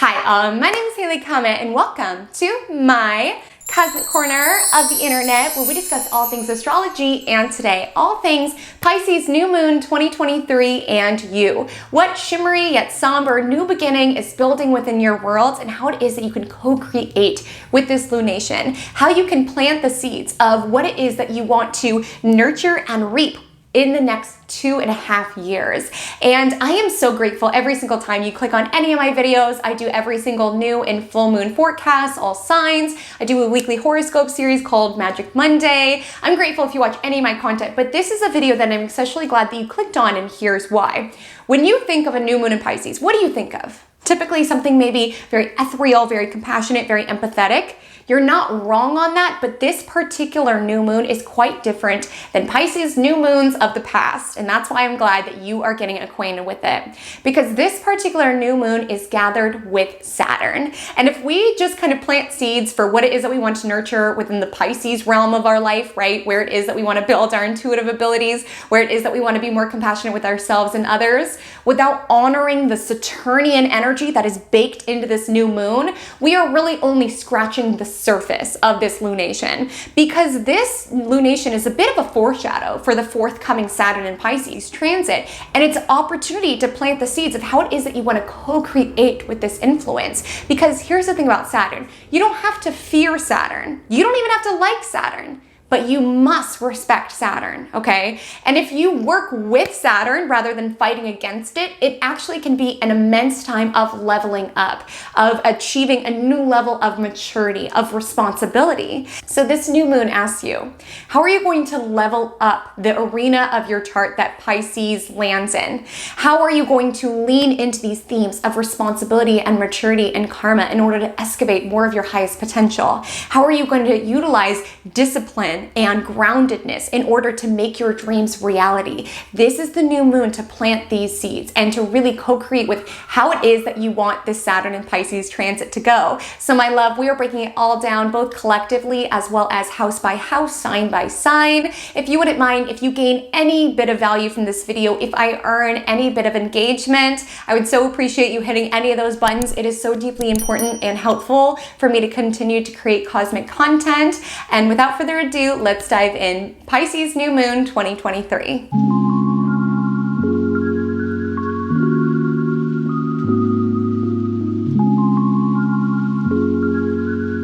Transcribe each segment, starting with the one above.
Hi, my name is Haley Comet and welcome to my cosmic corner of the internet where we discuss all things astrology, and today all things Pisces New Moon 2023 and you. What shimmery yet somber new beginning is building within your world, and how it is that you can co-create with this lunation. How you can plant the seeds of what it is that you want to nurture and reap in the next 2.5 years. And I am so grateful every single time you click on any of my videos. I do every single new and full moon forecast, all signs. I do a weekly horoscope series called Magic Monday. I'm grateful if you watch any of my content, but this is a video that I'm especially glad that you clicked on, and here's why. When you think of a new moon in Pisces, what do you think of? Typically something maybe very ethereal, very compassionate, very empathetic. You're not wrong on that, but this particular new moon is quite different than Pisces new moons of the past. And that's why I'm glad that you are getting acquainted with it, because this particular new moon is gathered with Saturn. And if we just kind of plant seeds for what it is that we want to nurture within the Pisces realm of our life, right? Where it is that we want to build our intuitive abilities, where it is that we want to be more compassionate with ourselves and others, without honoring the Saturnian energy that is baked into this new moon, we are really only scratching the surface of this lunation, because this lunation is a bit of a foreshadow for the forthcoming Saturn and Pisces transit, and it's an opportunity to plant the seeds of how it is that you want to co-create with this influence. Because here's the thing about Saturn, you don't have to fear Saturn, you don't even have to like Saturn, but you must respect Saturn, okay? And if you work with Saturn rather than fighting against it, it actually can be an immense time of leveling up, of achieving a new level of maturity, of responsibility. So this new moon asks you, how are you going to level up the arena of your chart that Pisces lands in? How are you going to lean into these themes of responsibility and maturity and karma in order to excavate more of your highest potential? How are you going to utilize discipline and groundedness in order to make your dreams reality? This is the new moon to plant these seeds and to really co-create with how it is that you want this Saturn and Pisces transit to go. So my love, we are breaking it all down, both collectively as well as house by house, sign by sign. If you wouldn't mind, if you gain any bit of value from this video, if I earn any bit of engagement, I would so appreciate you hitting any of those buttons. It is so deeply important and helpful for me to continue to create cosmic content. And without further ado, let's dive in. Pisces New Moon 2023.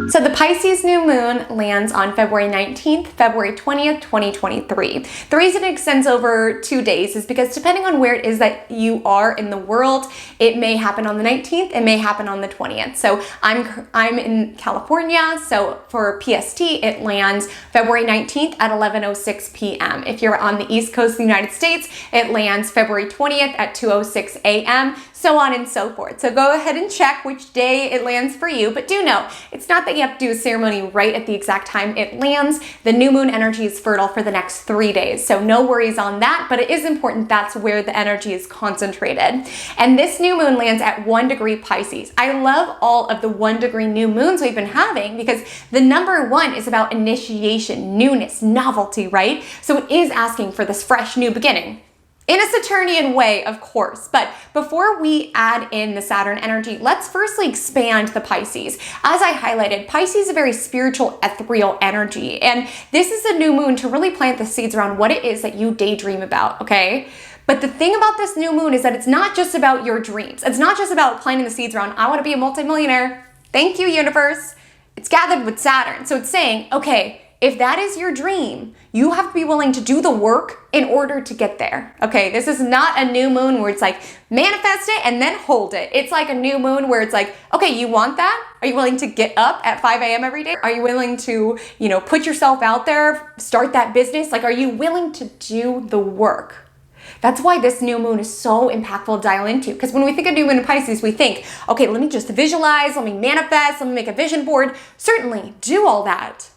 So the Pisces new moon lands on February 19th, February 20th, 2023. The reason it extends over 2 days is because depending on where it is that you are in the world, it may happen on the 19th, it may happen on the 20th. So I'm in California, so for PST, it lands February 19th at 11:06 p.m. If you're on the East Coast of the United States, it lands February 20th at 2:06 a.m., so on and so forth. So go ahead and check which day it lands for you, but do know, it's not that you have to do a ceremony right at the exact time it lands. The new moon energy is fertile for the next 3 days, so no worries on that, but it is important that's where the energy is concentrated. And this new moon lands at 1 degree Pisces. I love all of the 1 degree new moons we've been having because the number 1 is about initiation, newness, novelty, right? So it is asking for this fresh new beginning. In a Saturnian way, of course, but before we add in the Saturn energy, let's firstly expand the Pisces. As I highlighted, Pisces is a very spiritual, ethereal energy, and this is a new moon to really plant the seeds around what it is that you daydream about, okay? But the thing about this new moon is that it's not just about your dreams. It's not just about planting the seeds around, I want to be a multimillionaire. Thank you, universe. It's gathered with Saturn. So it's saying, okay, if that is your dream, you have to be willing to do the work in order to get there. Okay, this is not a new moon where it's like, manifest it and then hold it. It's like a new moon where it's like, okay, you want that? Are you willing to get up at 5 a.m. every day? Are you willing to, put yourself out there, start that business? Like, are you willing to do the work? That's why this new moon is so impactful to dial into, because when we think of new moon in Pisces, we think, okay, let me just visualize, let me manifest, let me make a vision board. Certainly, do all that.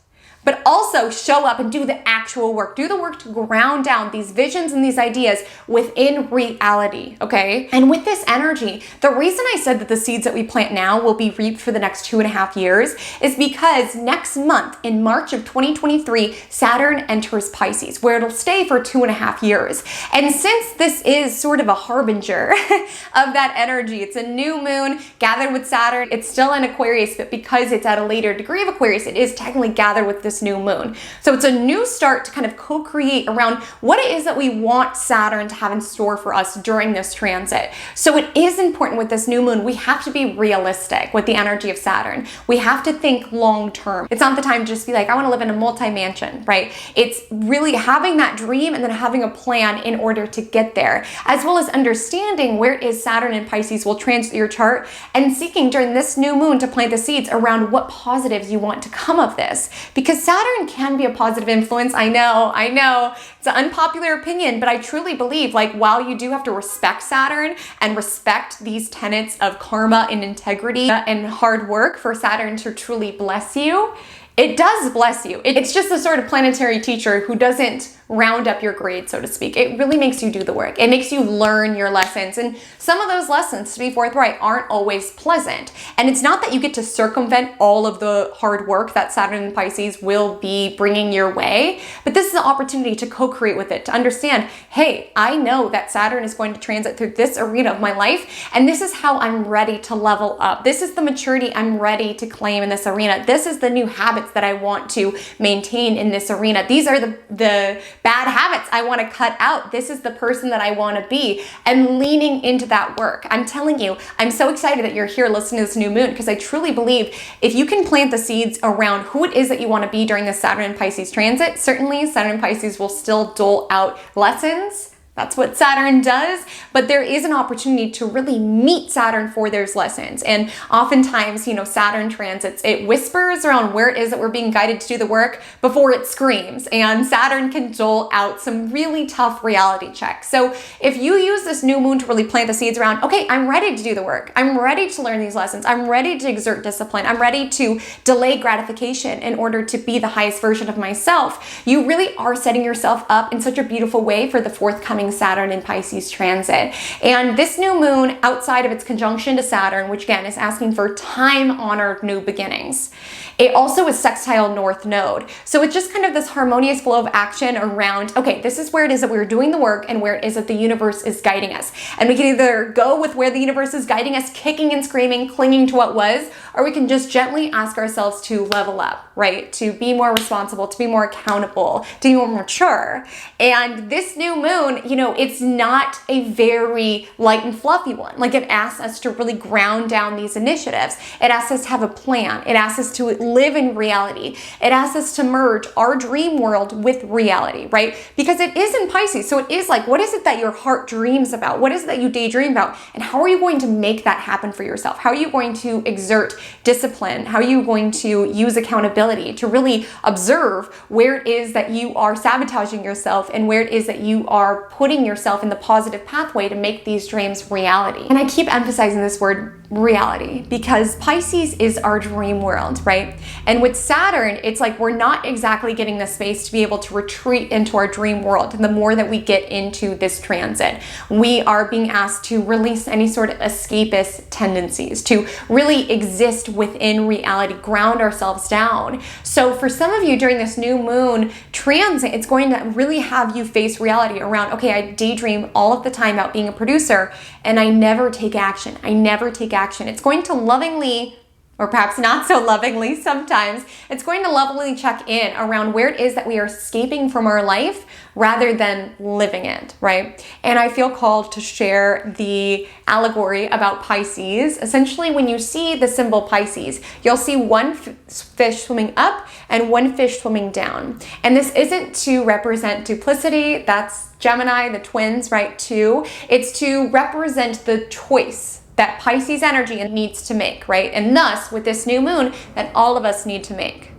but also show up and do the actual work. Do the work to ground down these visions and these ideas within reality, okay? And with this energy, the reason I said that the seeds that we plant now will be reaped for the next 2.5 years is because next month, in March of 2023, Saturn enters Pisces, where it'll stay for 2.5 years. And since this is sort of a harbinger of that energy, it's a new moon gathered with Saturn. It's still in Aquarius, but because it's at a later degree of Aquarius, it is technically gathered with this new moon. So it's a new start to kind of co-create around what it is that we want Saturn to have in store for us during this transit. So it is important with this new moon, we have to be realistic with the energy of Saturn. We have to think long term. It's not the time to just be like, I want to live in a multi-mansion, right? It's really having that dream and then having a plan in order to get there, as well as understanding where is Saturn in Pisces will transit your chart and seeking during this new moon to plant the seeds around what positives you want to come of this. Because Saturn can be a positive influence. I know, it's an unpopular opinion, but I truly believe, like, while you do have to respect Saturn and respect these tenets of karma and integrity and hard work for Saturn to truly bless you, it does bless you. It's just the sort of planetary teacher who doesn't round up your grades, so to speak. It really makes you do the work. It makes you learn your lessons. And some of those lessons, to be forthright, aren't always pleasant. And it's not that you get to circumvent all of the hard work that Saturn and Pisces will be bringing your way, but this is an opportunity to co-create with it, to understand, hey, I know that Saturn is going to transit through this arena of my life, and this is how I'm ready to level up. This is the maturity I'm ready to claim in this arena. This is the new habits that I want to maintain in this arena. These are the bad habits I want to cut out. This is the person that I want to be, and leaning into that work. I'm telling you, I'm so excited that you're here listening to this new moon, because I truly believe if you can plant the seeds around who it is that you want to be during the Saturn and Pisces transit, certainly Saturn and Pisces will still dole out lessons. That's what Saturn does, but there is an opportunity to really meet Saturn for those lessons. And oftentimes, Saturn transits, it whispers around where it is that we're being guided to do the work before it screams. And Saturn can dole out some really tough reality checks. So if you use this new moon to really plant the seeds around, okay, I'm ready to do the work. I'm ready to learn these lessons. I'm ready to exert discipline. I'm ready to delay gratification in order to be the highest version of myself. You really are setting yourself up in such a beautiful way for the forthcoming Saturn and Pisces transit. And this new moon, outside of its conjunction to Saturn, which again is asking for time-honored new beginnings, it also is sextile North Node. So it's just kind of this harmonious flow of action around, okay, this is where it is that we're doing the work and where it is that the universe is guiding us. And we can either go with where the universe is guiding us, kicking and screaming, clinging to what was, or we can just gently ask ourselves to level up, right? To be more responsible, to be more accountable, to be more mature. And this new moon, it's not a very light and fluffy one. Like, it asks us to really ground down these initiatives. It asks us to have a plan. It asks us to live in reality. It asks us to merge our dream world with reality, right? Because it is in Pisces. So it is like, what is it that your heart dreams about? What is it that you daydream about? And how are you going to make that happen for yourself? How are you going to exert discipline? How are you going to use accountability to really observe where it is that you are sabotaging yourself and where it is that you are putting yourself in the positive pathway to make these dreams reality? And I keep emphasizing this word reality because Pisces is our dream world, right? And with Saturn, it's like we're not exactly getting the space to be able to retreat into our dream world. And the more that we get into this transit, we are being asked to release any sort of escapist tendencies, to really exist within reality, ground ourselves down. So for some of you during this new moon transit, it's going to really have you face reality around, okay, I daydream all of the time about being a producer and I never take action. It's going to lovingly, or perhaps not so lovingly sometimes, it's going to lovingly check in around where it is that we are escaping from our life rather than living it, right? And I feel called to share the allegory about Pisces. Essentially, when you see the symbol Pisces, you'll see one fish swimming up and one fish swimming down. And this isn't to represent duplicity, that's Gemini, the twins, right, too. It's to represent the choice that Pisces energy needs to make, right? And thus, with this new moon, that all of us need to make.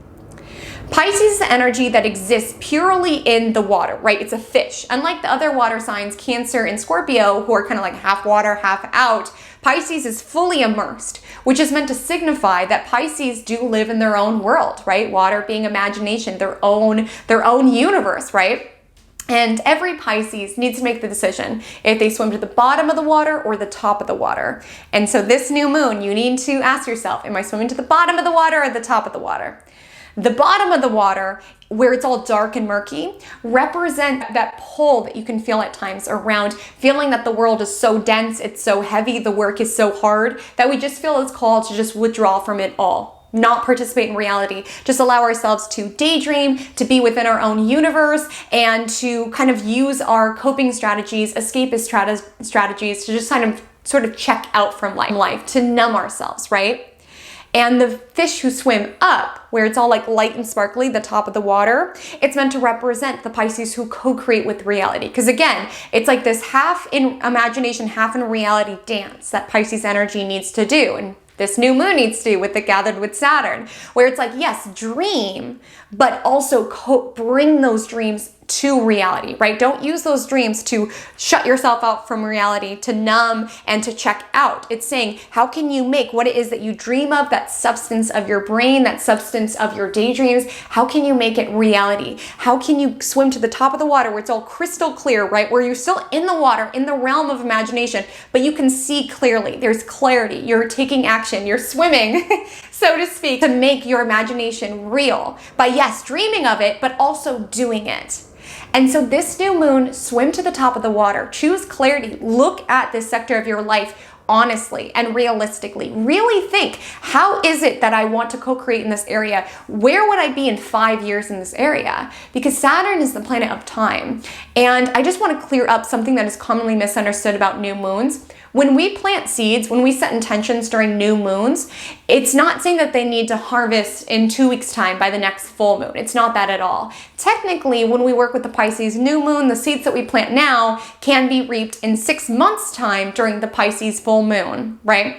Pisces is the energy that exists purely in the water, right? It's a fish. Unlike the other water signs, Cancer and Scorpio, who are kind of like half water, half out, Pisces is fully immersed, which is meant to signify that Pisces do live in their own world, right? Water being imagination, their own universe, right? And every Pisces needs to make the decision if they swim to the bottom of the water or the top of the water. And so this new moon, you need to ask yourself, am I swimming to the bottom of the water or the top of the water? The bottom of the water, where it's all dark and murky, represent that pull that you can feel at times around feeling that the world is so dense, it's so heavy, the work is so hard, that we just feel this call to just withdraw from it all. Not participate in reality, just allow ourselves to daydream, to be within our own universe, and to kind of use our coping strategies, escapist strategies to just kind of sort of check out from life, to numb ourselves, right? And the fish who swim up, where it's all like light and sparkly, the top of the water, it's meant to represent the Pisces who co-create with reality. Because again, it's like this half in imagination, half in reality dance that Pisces energy needs to do. And this new moon needs to do with the gathered with Saturn, where it's like, yes, dream, but also bring those dreams to reality, right? Don't use those dreams to shut yourself out from reality, to numb and to check out. It's saying, how can you make what it is that you dream of, that substance of your brain, that substance of your daydreams, how can you make it reality? How can you swim to the top of the water where it's all crystal clear, right? Where you're still in the water, in the realm of imagination, but you can see clearly. There's clarity. You're taking action. You're swimming, so to speak, to make your imagination real by, yes, dreaming of it, but also doing it. And so this new moon, swim to the top of the water, choose clarity, look at this sector of your life honestly and realistically. Really think, how is it that I want to co-create in this area? Where would I be in 5 years in this area? Because Saturn is the planet of time. And I just want to clear up something that is commonly misunderstood about new moons. When we plant seeds, when we set intentions during new moons, it's not saying that they need to harvest in 2 weeks' time by the next full moon. It's not that at all. Technically, when we work with the Pisces new moon, the seeds that we plant now can be reaped in 6 months' time during the Pisces full moon, right?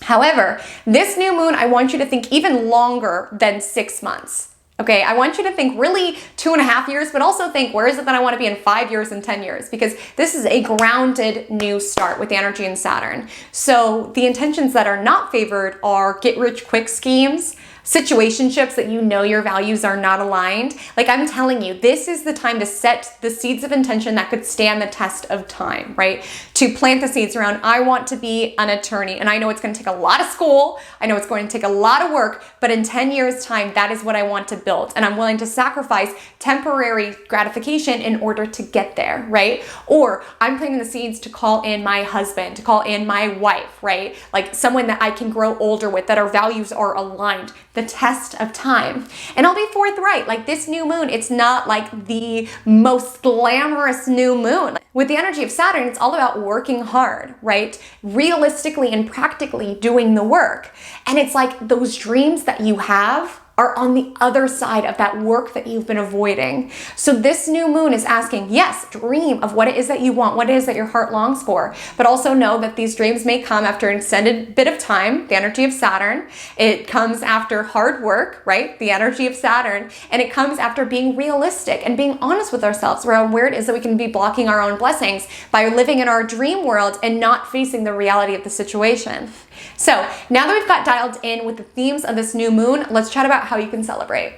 However, this new moon, I want you to think even longer than 6 months. Okay, I want you to think really 2.5 years, but also think, where is it that I want to be in 5 years and 10 years? Because this is a grounded new start with the energy in Saturn. So the intentions that are not favored are get rich quick schemes, situationships that you know your values are not aligned. Like I'm telling you, this is the time to set the seeds of intention that could stand the test of time, right? To plant the seeds around, I want to be an attorney. And I know it's going to take a lot of school. I know it's going to take a lot of work, but in 10 years time, that is what I want to build. And I'm willing to sacrifice temporary gratification in order to get there, right? Or I'm planting the seeds to call in my husband, to call in my wife, right? Like someone that I can grow older with, that our values are aligned. The test of time. And I'll be forthright, like this new moon, it's not like the most glamorous new moon. With the energy of Saturn, it's all about working hard, right? Realistically and practically doing the work. And it's like those dreams that you have are on the other side of that work that you've been avoiding. So this new moon is asking, yes, dream of what it is that you want, what it is that your heart longs for, but also know that these dreams may come after an extended bit of time, the energy of Saturn. It comes after hard work, right? The energy of Saturn. And it comes after being realistic and being honest with ourselves around where it is that we can be blocking our own blessings by living in our dream world and not facing the reality of the situation. So now that we've got dialed in with the themes of this new moon, let's chat about how you can celebrate.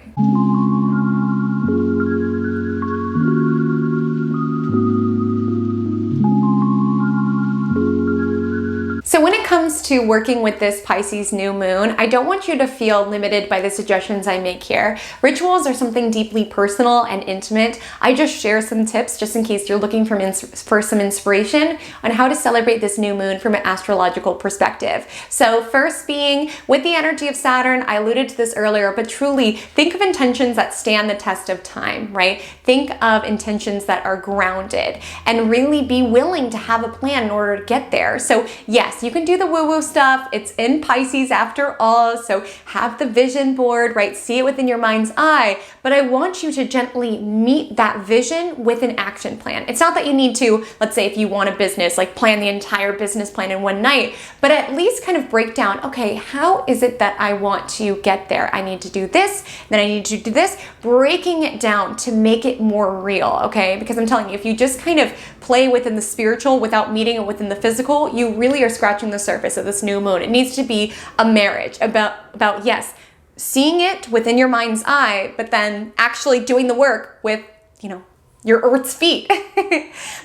So when it comes to working with this Pisces new moon, I don't want you to feel limited by the suggestions I make here. Rituals are something deeply personal and intimate. I just share some tips just in case you're looking for some inspiration on how to celebrate this new moon from an astrological perspective. So first being, with the energy of Saturn, I alluded to this earlier, but truly think of intentions that stand the test of time, right? Think of intentions that are grounded and really be willing to have a plan in order to get there. So yes, you can do the woo-woo stuff. It's in Pisces after all. So have the vision board, right? See it within your mind's eye. But I want you to gently meet that vision with an action plan. It's not that you need to, let's say if you want a business, like plan the entire business plan in one night, but at least kind of break down, okay, how is it that I want to get there? I need to do this, then I need to do this, breaking it down to make it more real, okay? Because I'm telling you, if you just kind of play within the spiritual without meeting it within the physical, you really are scratching the surface of this new moon. It needs to be a marriage about yes, seeing it within your mind's eye, but then actually doing the work with, your Earth's feet.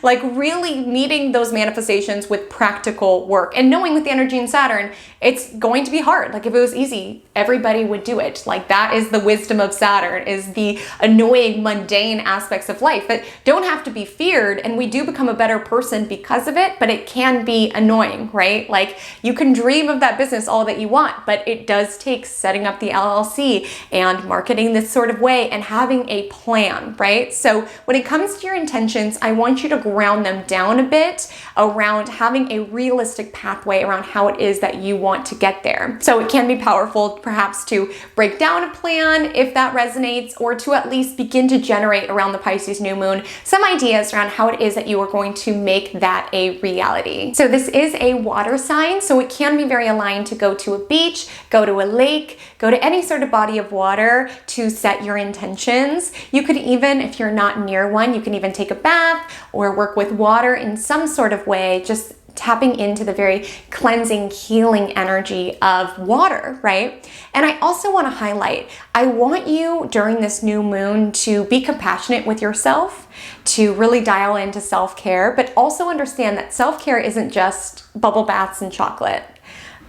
Like really meeting those manifestations with practical work and knowing with the energy in Saturn, it's going to be hard. Like if it was easy, everybody would do it. Like that is the wisdom of Saturn, is the annoying, mundane aspects of life that don't have to be feared. And we do become a better person because of it, but it can be annoying, right? Like you can dream of that business all that you want, but it does take setting up the LLC and marketing this sort of way and having a plan, right? So when it comes to your intentions, I want you to ground them down a bit around having a realistic pathway around how it is that you want to get there. So it can be powerful perhaps to break down a plan if that resonates, or to at least begin to generate around the Pisces new moon some ideas around how it is that you are going to make that a reality. So this is a water sign, so it can be very aligned to go to a beach, go to a lake, go to any sort of body of water to set your intentions. You could even, if you're not near one, you can even take a bath or work with water in some sort of way, just tapping into the very cleansing, healing energy of water, right? And I also want to highlight, I want you during this new moon to be compassionate with yourself, to really dial into self-care, but also understand that self-care isn't just bubble baths and chocolate.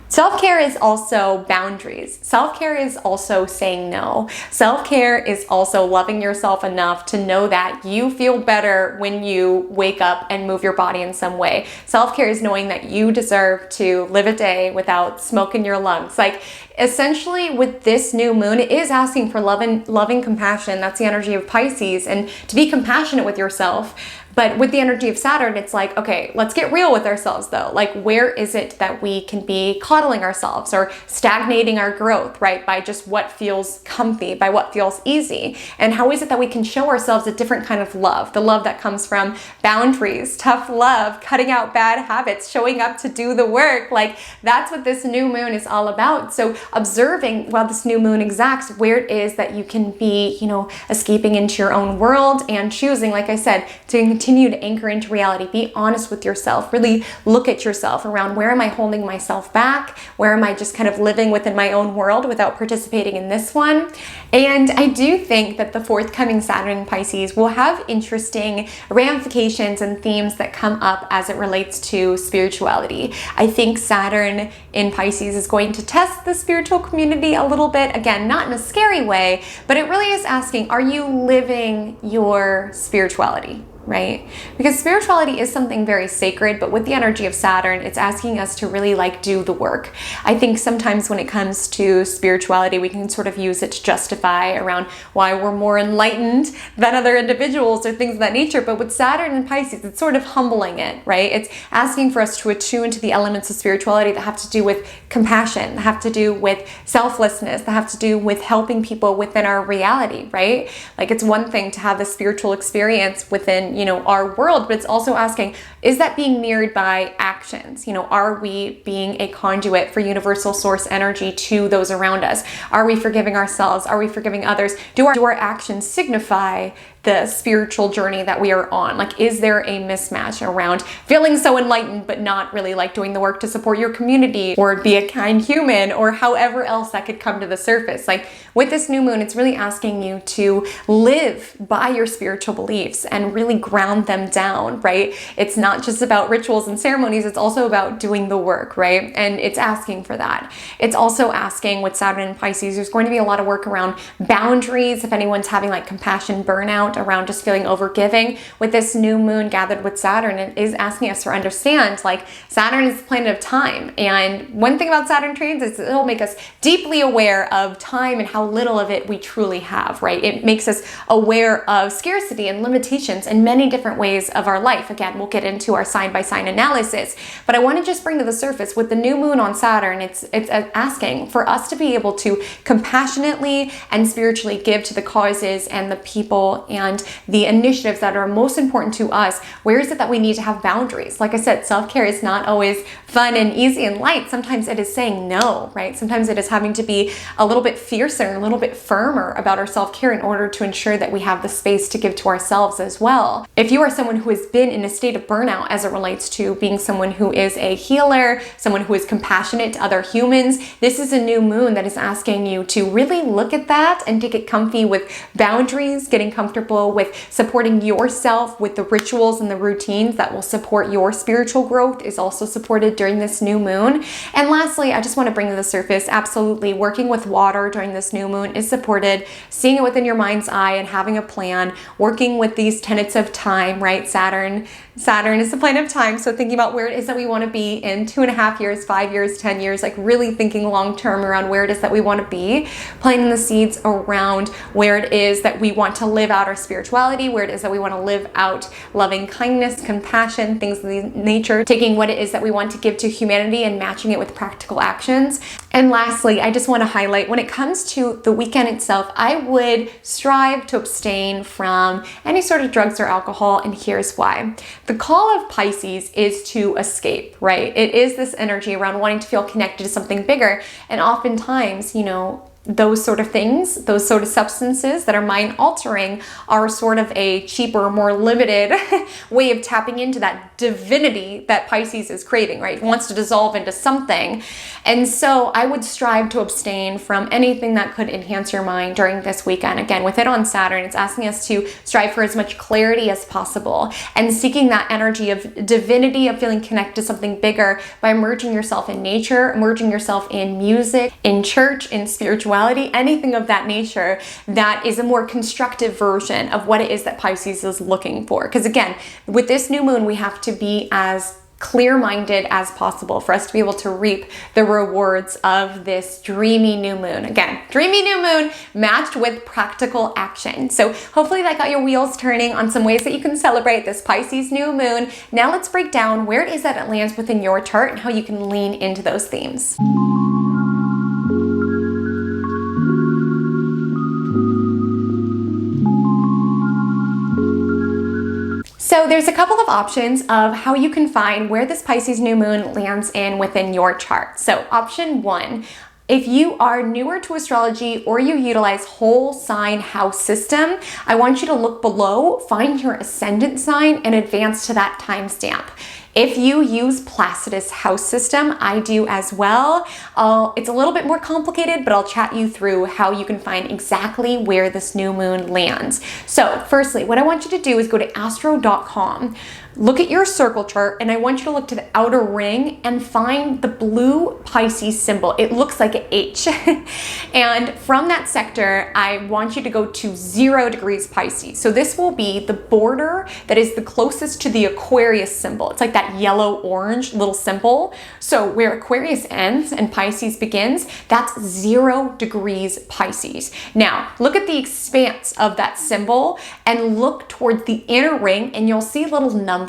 Self-care is also boundaries. Self-care is also saying no. Self-care is also loving yourself enough to know that you feel better when you wake up and move your body in some way. Self-care is knowing that you deserve to live a day without smoke in your lungs. Like essentially with this new moon, it is asking for loving compassion. That's the energy of Pisces, and to be compassionate with yourself. But with the energy of Saturn, it's like, okay, let's get real with ourselves though. Like where is it that we can be coddling ourselves or stagnating our growth, right? By just what feels comfy, by what feels easy. And how is it that we can show ourselves a different kind of love? The love that comes from boundaries, tough love, cutting out bad habits, showing up to do the work. Like that's what this new moon is all about. So observing while this new moon exacts where it is that you can be, escaping into your own world and choosing, like I said, to continue to anchor into reality. Be honest with yourself. Really look at yourself around, where am I holding myself back? Where am I just kind of living within my own world without participating in this one? And I do think that the forthcoming Saturn in Pisces will have interesting ramifications and themes that come up as it relates to spirituality. I think Saturn in Pisces is going to test the spiritual community a little bit. Again, not in a scary way, but it really is asking, are you living your spirituality? Right? Because spirituality is something very sacred, but with the energy of Saturn, it's asking us to really do the work. I think sometimes when it comes to spirituality, we can sort of use it to justify around why we're more enlightened than other individuals or things of that nature. But with Saturn and Pisces, it's sort of humbling it, right? It's asking for us to attune to the elements of spirituality that have to do with compassion, that have to do with selflessness, that have to do with helping people within our reality, right? Like it's one thing to have the spiritual experience within our world, but it's also asking, is that being mirrored by actions? Are we being a conduit for universal source energy to those around us? Are we forgiving ourselves? Are we forgiving others? Do our actions signify the spiritual journey that we are on? Like, is there a mismatch around feeling so enlightened, but not really doing the work to support your community or be a kind human, or however else that could come to the surface? Like with this new moon, it's really asking you to live by your spiritual beliefs and really ground them down, right? It's not just about rituals and ceremonies, it's also about doing the work, right? And it's asking for that. It's also asking, with Saturn and Pisces, there's going to be a lot of work around boundaries. If anyone's having compassion burnout around just feeling overgiving, with this new moon gathered with Saturn, it is asking us to understand Saturn is the planet of time. And one thing about Saturn transits is it'll make us deeply aware of time and how little of it we truly have, right? It makes us aware of scarcity and limitations in many different ways of our life. Again, we'll get into our sign by sign analysis, but I want to just bring to the surface with the new moon on Saturn, it's asking for us to be able to compassionately and spiritually give to the causes and the people and and the initiatives that are most important to us, where is it that we need to have boundaries? Like I said, self-care is not always fun and easy and light. Sometimes it is saying no, right? Sometimes it is having to be a little bit fiercer, a little bit firmer about our self-care in order to ensure that we have the space to give to ourselves as well. If you are someone who has been in a state of burnout as it relates to being someone who is a healer, someone who is compassionate to other humans, this is a new moon that is asking you to really look at that and to get comfy with boundaries, getting comfortable with supporting yourself with the rituals and the routines that will support your spiritual growth is also supported during this new moon. And lastly, I just want to bring to the surface, absolutely, working with water during this new moon is supported. Seeing it within your mind's eye and having a plan, working with these tenets of time, right? Saturn is the planet of time. So thinking about where it is that we want to be in 2.5 years, 5 years, 10 years, like really thinking long-term around where it is that we want to be, planting the seeds around where it is that we want to live out our spirituality, where it is that we want to live out loving kindness, compassion, things of the nature, taking what it is that we want to give to humanity and matching it with practical actions. And lastly, I just want to highlight, when it comes to the weekend itself, I would strive to abstain from any sort of drugs or alcohol, and here's why. The call of Pisces is to escape, right? It is this energy around wanting to feel connected to something bigger, and oftentimes, those sort of things, those sort of substances that are mind altering are sort of a cheaper, more limited way of tapping into that divinity that Pisces is craving, right? It wants to dissolve into something. And so I would strive to abstain from anything that could enhance your mind during this weekend. Again, with it on Saturn, it's asking us to strive for as much clarity as possible and seeking that energy of divinity, of feeling connected to something bigger by immersing yourself in nature, immersing yourself in music, in church, in spirituality, anything of that nature that is a more constructive version of what it is that Pisces is looking for. Because again, with this new moon, we have to be as clear-minded as possible for us to be able to reap the rewards of this dreamy new moon. Again, dreamy new moon matched with practical action. So hopefully that got your wheels turning on some ways that you can celebrate this Pisces new moon. Now let's break down where it is that it lands within your chart and how you can lean into those themes. So there's a couple of options of how you can find where this Pisces new moon lands in within your chart. So option one, if you are newer to astrology or you utilize whole sign house system, I want you to look below, find your ascendant sign, and advance to that timestamp. If you use Placidus house system, I do as well. It's a little bit more complicated, but I'll chat you through how you can find exactly where this new moon lands. So firstly, what I want you to do is go to astro.com. Look at your circle chart, and I want you to look to the outer ring and find the blue Pisces symbol. It looks like an H. And from that sector, I want you to go to 0 degrees Pisces. So this will be the border that is the closest to the Aquarius symbol. It's like that yellow-orange little symbol. So where Aquarius ends and Pisces begins, that's 0 degrees Pisces. Now, look at the expanse of that symbol and look towards the inner ring, and you'll see little numbers.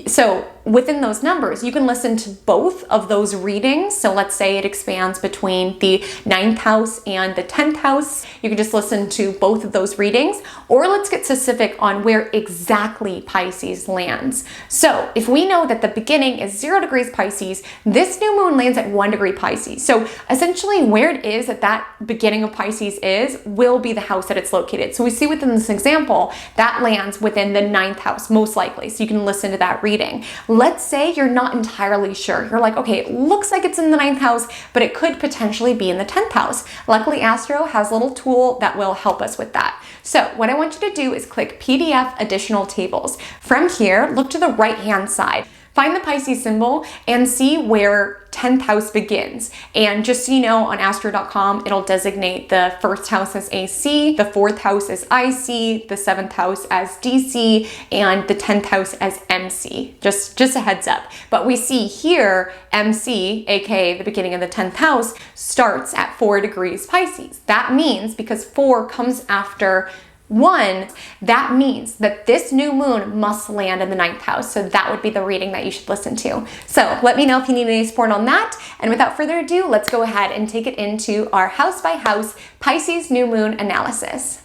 So within those numbers, you can listen to both of those readings. So let's say it expands between the 9th house and the 10th house. You can just listen to both of those readings, or let's get specific on where exactly Pisces lands. So if we know that the beginning is 0 degrees Pisces, this new moon lands at 1 degree Pisces. So essentially where it is that that beginning of Pisces is will be the house that it's located. So we see within this example, that lands within the 9th house, most likely. So you can listen to that reading. Let's say you're not entirely sure. You're like, okay, it looks like it's in the 9th house, but it could potentially be in the 10th house. Luckily, Astro has a little tool that will help us with that. So what I want you to do is click PDF Additional Tables. From here, look to the right-hand side. Find the Pisces symbol and see where 10th house begins. And just so you know, on astro.com, it'll designate the 1st house as AC, the 4th house as IC, the 7th house as DC, and the 10th house as MC. Just a heads up. But we see here, MC, aka the beginning of the 10th house, starts at 4 degrees Pisces. That means because 4 comes after 1, that means that this new moon must land in the 9th house. So that would be the reading that you should listen to. So let me know if you need any support on that. And without further ado, let's go ahead and take it into our house by house Pisces new moon analysis.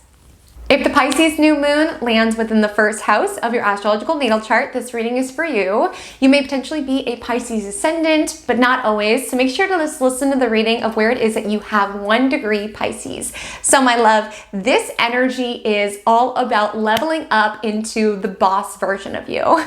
If the Pisces new moon lands within the first house of your astrological natal chart, this reading is for you. You may potentially be a Pisces ascendant, but not always. So make sure to just listen to the reading of where it is that you have 1 degree Pisces. So my love, this energy is all about leveling up into the boss version of you.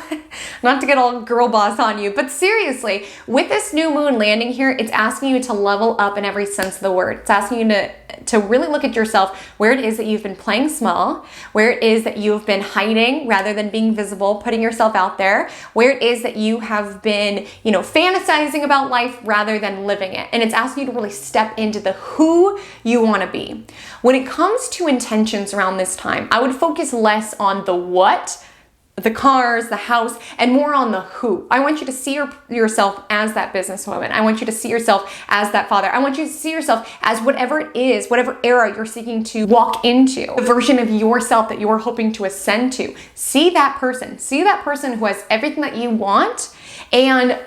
Not to get all girl boss on you, but seriously, with this new moon landing here, it's asking you to level up in every sense of the word. It's asking you to really look at yourself, where it is that you've been playing small, where it is that you've been hiding rather than being visible, putting yourself out there, where it is that you have been, fantasizing about life rather than living it. And it's asking you to really step into the who you want to be. When it comes to intentions around this time, I would focus less on the what, the cars, the house, and more on the who. I want you to see yourself as that businesswoman. I want you to see yourself as that father. I want you to see yourself as whatever it is, whatever era you're seeking to walk into, the version of yourself that you're hoping to ascend to. See that person who has everything that you want, and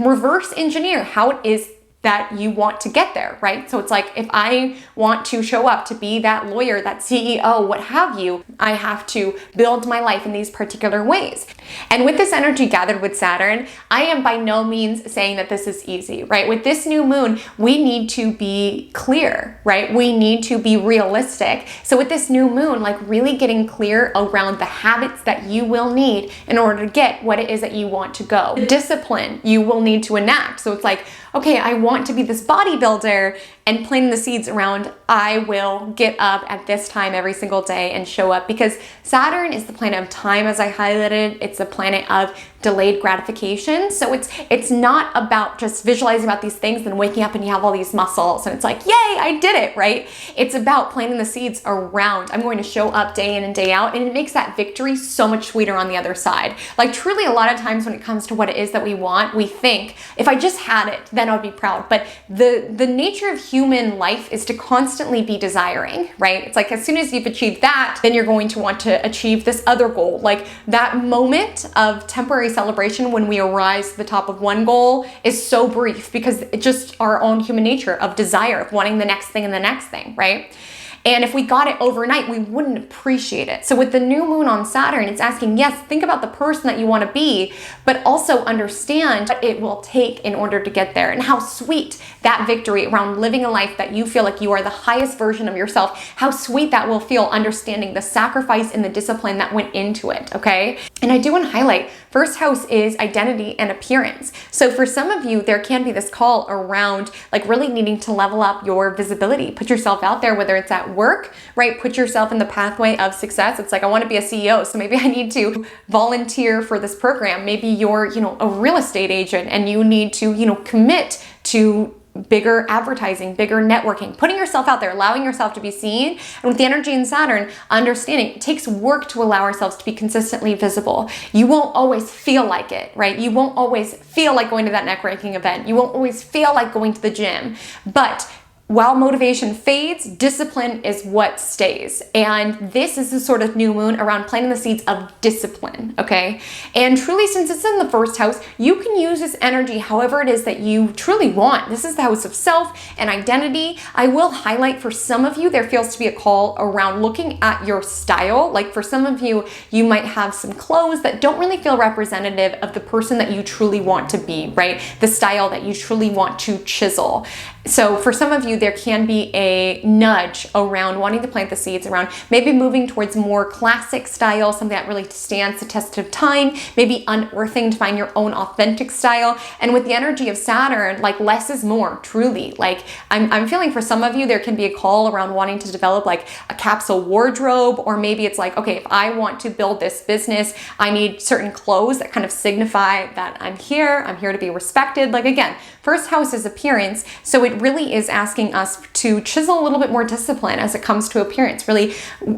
reverse engineer how it is that you want to get there, right? So it's like, if I want to show up to be that lawyer, that CEO, what have you, I have to build my life in these particular ways. And with this energy gathered with Saturn, I am by no means saying that this is easy, right? With this new moon, we need to be clear, right? We need to be realistic. So with this new moon, like really getting clear around the habits that you will need in order to get what it is that you want to go. The discipline you will need to enact. So it's like, okay, I want to be this bodybuilder, and planting the seeds around, I will get up at this time every single day and show up, because Saturn is the planet of time, as I highlighted. It's the planet of delayed gratification. So it's not about just visualizing about these things and waking up and you have all these muscles and it's like, yay, I did it, right? It's about planting the seeds around. I'm going to show up day in and day out, and it makes that victory so much sweeter on the other side. Like truly, a lot of times when it comes to what it is that we want, we think, if I just had it, then I would be proud. But the nature of human life is to constantly be desiring, right? It's like as soon as you've achieved that, then you're going to want to achieve this other goal. Like that moment of temporary celebration when we arise to the top of one goal is so brief, because it's just our own human nature of desire, of wanting the next thing and the next thing, right? And if we got it overnight, we wouldn't appreciate it. So with the new moon on Saturn, it's asking, yes, think about the person that you want to be, but also understand what it will take in order to get there, and how sweet that victory around living a life that you feel like you are the highest version of yourself, how sweet that will feel, understanding the sacrifice and the discipline that went into it, okay? And I do want to highlight, first house is identity and appearance. So for some of you, there can be this call around like really needing to level up your visibility, put yourself out there, whether it's at work, right? Put yourself in the pathway of success. It's like, I want to be a CEO, so maybe I need to volunteer for this program. Maybe you're, a real estate agent and you need to, commit to bigger advertising, bigger networking, putting yourself out there, allowing yourself to be seen. And with the energy in Saturn, understanding it takes work to allow ourselves to be consistently visible. You won't always feel like it, right? You won't always feel like going to that networking event. You won't always feel like going to the gym, but while motivation fades, discipline is what stays. And this is the sort of new moon around planting the seeds of discipline, okay? And truly, since it's in the first house, you can use this energy however it is that you truly want. This is the house of self and identity. I will highlight, for some of you, there feels to be a call around looking at your style. Like for some of you, you might have some clothes that don't really feel representative of the person that you truly want to be, right? The style that you truly want to chisel. So for some of you, there can be a nudge around wanting to plant the seeds around maybe moving towards more classic style, something that really stands the test of time, maybe unearthing to find your own authentic style. And with the energy of Saturn, like less is more, truly. Like I'm feeling for some of you, there can be a call around wanting to develop like a capsule wardrobe, or maybe it's like, okay, if I want to build this business, I need certain clothes that kind of signify that I'm here to be respected. Like again, first house is appearance. So it really is asking us to chisel a little bit more discipline as it comes to appearance, really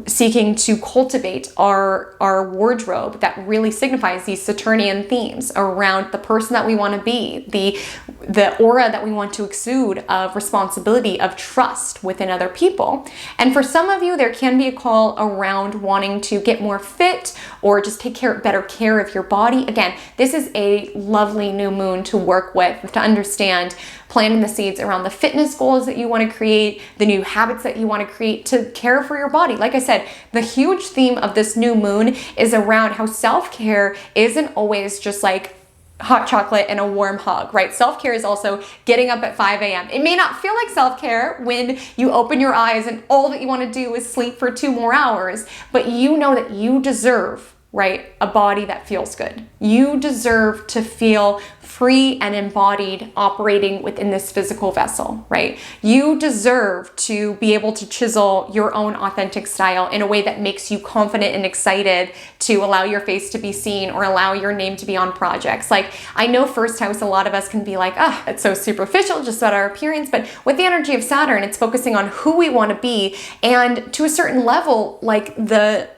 seeking to cultivate our wardrobe that really signifies these Saturnian themes around the person that we want to be, the aura that we want to exude of responsibility, of trust within other people. And for some of you, there can be a call around wanting to get more fit or just take better care of your body. Again, this is a lovely new moon to work with, to understand planting the seeds around the fitness goals that you want to create, the new habits that you want to create to care for your body. Like I said, the huge theme of this new moon is around how self-care isn't always just like hot chocolate and a warm hug, right? Self-care is also getting up at 5 a.m. It may not feel like self-care when you open your eyes and all that you want to do is sleep for 2 more hours, but you know that you deserve, right, a body that feels good. You deserve to feel free and embodied operating within this physical vessel, right? You deserve to be able to chisel your own authentic style in a way that makes you confident and excited to allow your face to be seen or allow your name to be on projects. Like, I know first house, a lot of us can be like, oh, it's so superficial, just about our appearance. But with the energy of Saturn, it's focusing on who we want to be. And to a certain level, like the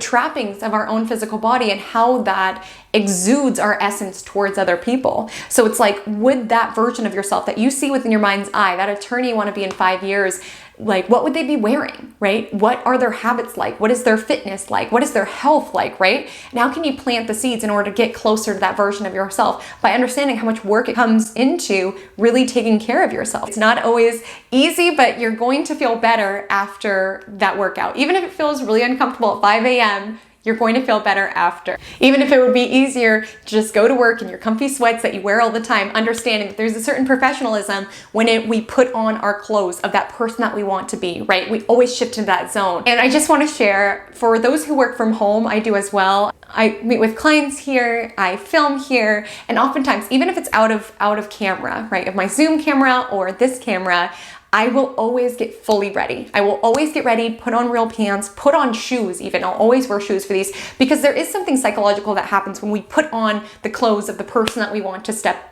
trappings of our own physical body and how that exudes our essence towards other people. So it's like, would that version of yourself that you see within your mind's eye, that attorney you want to be in 5 years, like, what would they be wearing, right? What are their habits like? What is their fitness like? What is their health like, right? And how can you plant the seeds in order to get closer to that version of yourself by understanding how much work it comes into really taking care of yourself? It's not always easy, but you're going to feel better after that workout. Even if it feels really uncomfortable at 5 a.m., you're going to feel better after. Even if it would be easier to just go to work in your comfy sweats that you wear all the time, understanding that there's a certain professionalism when we put on our clothes of that person that we want to be, right? We always shift into that zone. And I just want to share, for those who work from home, I do as well. I meet with clients here, I film here, and oftentimes, even if it's out of camera, right? Of my Zoom camera or this camera, I will always get fully ready. I will always get ready, put on real pants, put on shoes even. I'll always wear shoes for these because there is something psychological that happens when we put on the clothes of the person that we want to step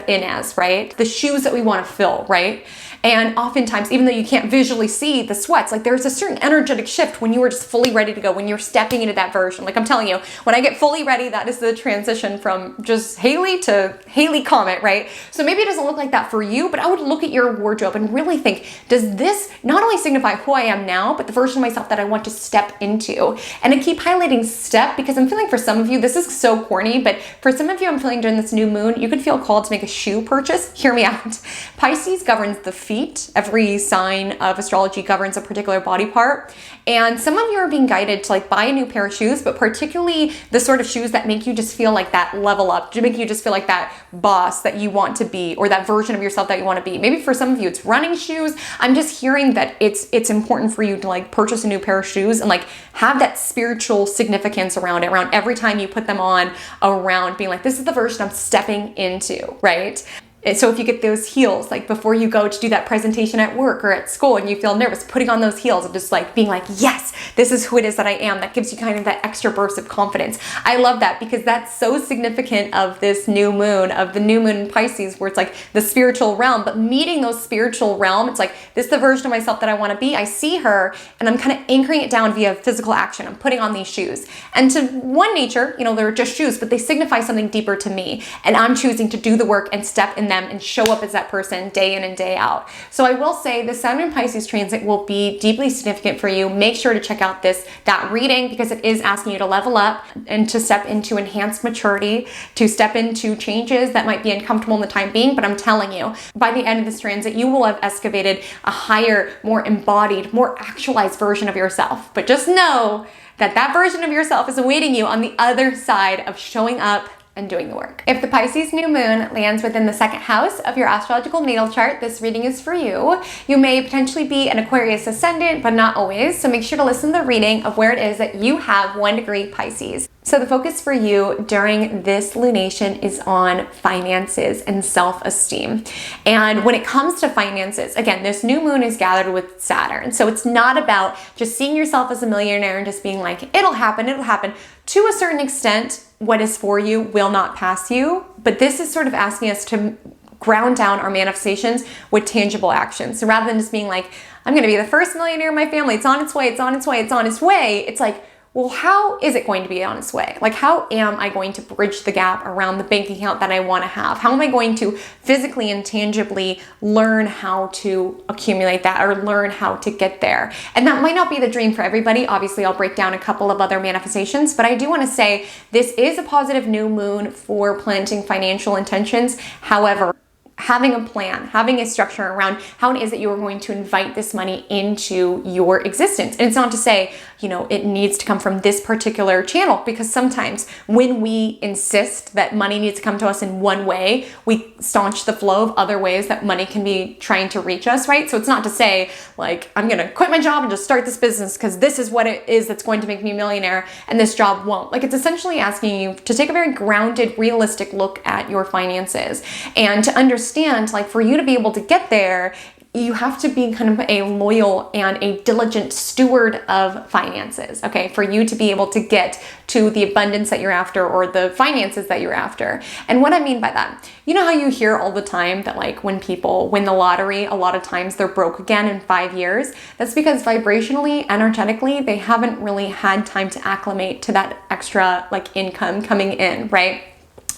in as, right? The shoes that we want to fill, right? And oftentimes, even though you can't visually see the sweats, like there's a certain energetic shift when you are just fully ready to go, when you're stepping into that version. Like I'm telling you, when I get fully ready, that is the transition from just Haley to Haley Comet, right? So maybe it doesn't look like that for you, but I would look at your wardrobe and really think, does this not only signify who I am now, but the version of myself that I want to step into? And I keep highlighting step because I'm feeling for some of you, this is so corny, but for some of you, I'm feeling during this new moon, you could feel called to make a shoe purchase. Hear me out. Pisces governs the feet. Every sign of astrology governs a particular body part. And some of you are being guided to like buy a new pair of shoes, but particularly the sort of shoes that make you just feel like that level up, to make you just feel like that boss that you want to be, or that version of yourself that you want to be. Maybe for some of you, it's running shoes. I'm just hearing that it's important for you to like purchase a new pair of shoes and like have that spiritual significance around it, around every time you put them on, around being like, this is the version I'm stepping into, right? And so if you get those heels, like before you go to do that presentation at work or at school and you feel nervous, putting on those heels and just like being like, yes, this is who it is that I am. That gives you kind of that extra burst of confidence. I love that because that's so significant of this new moon, of the new moon in Pisces, where it's like the spiritual realm, but meeting those spiritual realm, it's like, this is the version of myself that I want to be. I see her and I'm kind of anchoring it down via physical action. I'm putting on these shoes. And to one nature, you know, they're just shoes, but they signify something deeper to me. And I'm choosing to do the work and step in them and show up as that person day in and day out. So I will say the Saturn in Pisces transit will be deeply significant for you. Make sure to check out that reading because it is asking you to level up and to step into enhanced maturity, to step into changes that might be uncomfortable in the time being. But I'm telling you, by the end of this transit, you will have excavated a higher, more embodied, more actualized version of yourself. But just know that that version of yourself is awaiting you on the other side of showing up and doing the work. If the Pisces new moon lands within the second house of your astrological natal chart, this reading is for you. You may potentially be an Aquarius ascendant, but not always. So make sure to listen to the reading of where it is that you have 1 degree Pisces. So the focus for you during this lunation is on finances and self-esteem. And when it comes to finances, again, this new moon is gathered with Saturn. So it's not about just seeing yourself as a millionaire and just being like, it'll happen, it'll happen. To a certain extent, what is for you will not pass you. But this is sort of asking us to ground down our manifestations with tangible actions. So rather than just being like, I'm going to be the first millionaire in my family, it's on its way, it's on its way, it's on its way. It's like, well, how is it going to be on its way? Like, how am I going to bridge the gap around the bank account that I want to have? How am I going to physically and tangibly learn how to accumulate that or learn how to get there? And that might not be the dream for everybody. Obviously, I'll break down a couple of other manifestations, but I do want to say this is a positive new moon for planting financial intentions. However, having a plan, having a structure around how it is that you are going to invite this money into your existence. And it's not to say, you know, it needs to come from this particular channel, because sometimes when we insist that money needs to come to us in one way, we staunch the flow of other ways that money can be trying to reach us, right? So it's not to say like, I'm going to quit my job and just start this business because this is what it is that's going to make me a millionaire and this job won't. Like, it's essentially asking you to take a very grounded, realistic look at your finances and to understand, like, for you to be able to get there, you have to be kind of a loyal and a diligent steward of finances, okay? For you to be able to get to the abundance that you're after, or the finances that you're after. And what I mean by that, you know how you hear all the time that like when people win the lottery, a lot of times they're broke again in 5 years? That's because vibrationally, energetically, they haven't really had time to acclimate to that extra like income coming in, right?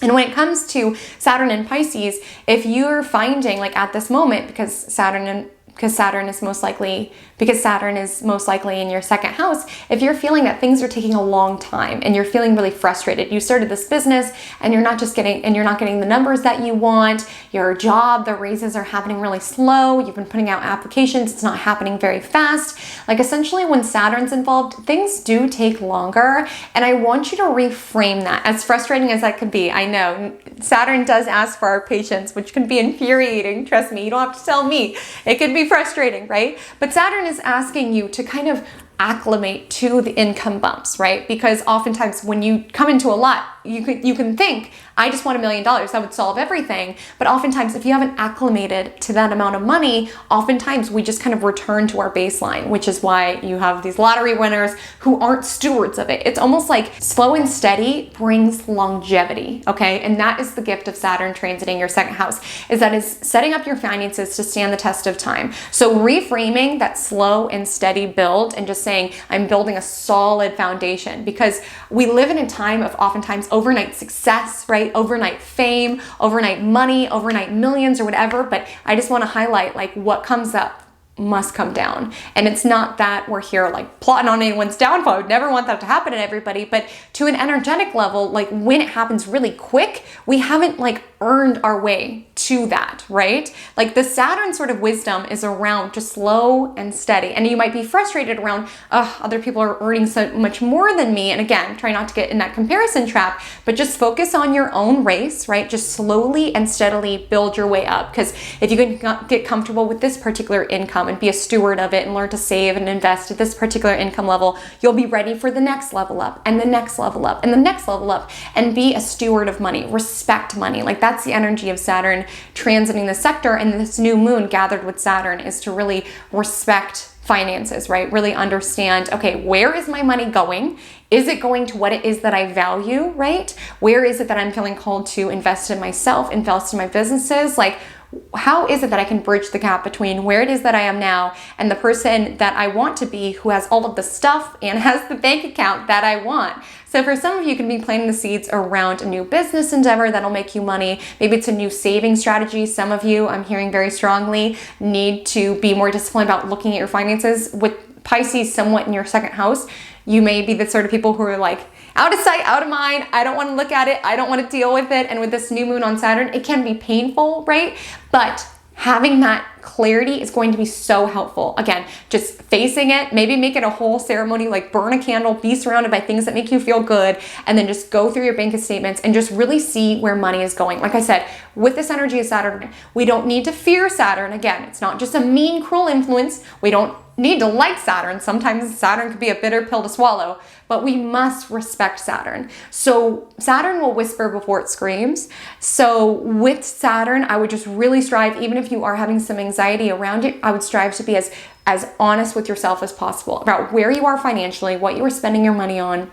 And when it comes to Saturn and Pisces, if you're finding like at this moment, because Saturn is most likely in your second house, if you're feeling that things are taking a long time and you're feeling really frustrated, you started this business and you're not getting the numbers that you want, your job, the raises are happening really slow, you've been putting out applications, it's not happening very fast. Like, essentially when Saturn's involved, things do take longer. And I want you to reframe that, as frustrating as that could be. I know Saturn does ask for our patience, which can be infuriating. Trust me, you don't have to tell me. It can be frustrating, right? But Saturn is asking you to kind of acclimate to the income bumps, right? Because oftentimes when you come into a lot, you can think, I just want $1 million, that would solve everything. But oftentimes if you haven't acclimated to that amount of money, oftentimes we just kind of return to our baseline, which is why you have these lottery winners who aren't stewards of it. It's almost like slow and steady brings longevity, okay? And that is the gift of Saturn transiting your second house, is that is setting up your finances to stand the test of time. So reframing that slow and steady build and just saying, I'm building a solid foundation, because we live in a time of oftentimes overnight success, right? Overnight fame, overnight money, overnight millions or whatever. But I just want to highlight, like, what comes up must come down. And it's not that we're here like plotting on anyone's downfall. I would never want that to happen to everybody, but to an energetic level, like when it happens really quick, we haven't like earned our way to that, right? Like the Saturn sort of wisdom is around just slow and steady. And you might be frustrated around, other people are earning so much more than me. And again, try not to get in that comparison trap, but just focus on your own race, right? Just slowly and steadily build your way up. Because if you can get comfortable with this particular income and be a steward of it and learn to save and invest at this particular income level, you'll be ready for the next level up and the next level up and the next level up, and be a steward of money, respect money. Like that's the energy of Saturn transiting the sector, and this new moon gathered with Saturn is to really respect finances, right? Really understand, okay, where is my money going? Is it going to what it is that I value, right? Where is it that I'm feeling called to invest in myself, invest in my businesses? Like, how is it that I can bridge the gap between where it is that I am now and the person that I want to be, who has all of the stuff and has the bank account that I want? So for some of you, you can be planting the seeds around a new business endeavor that'll make you money. Maybe it's a new saving strategy. Some of you, I'm hearing very strongly, need to be more disciplined about looking at your finances. With Pisces somewhat in your second house, you may be the sort of people who are like, out of sight, out of mind. I don't want to look at it. I don't want to deal with it. And with this new moon on Saturn, it can be painful, right? But having that clarity is going to be so helpful. Again, just facing it, maybe make it a whole ceremony, like burn a candle, be surrounded by things that make you feel good, and then just go through your bank statements and just really see where money is going. Like I said, with this energy of Saturn, we don't need to fear Saturn. Again, it's not just a mean, cruel influence. We don't need to like Saturn. Sometimes Saturn could be a bitter pill to swallow, but we must respect Saturn. So Saturn will whisper before it screams. So with Saturn, I would just really strive, even if you are having some anxiety around it, I would strive to be as honest with yourself as possible about where you are financially, what you are spending your money on,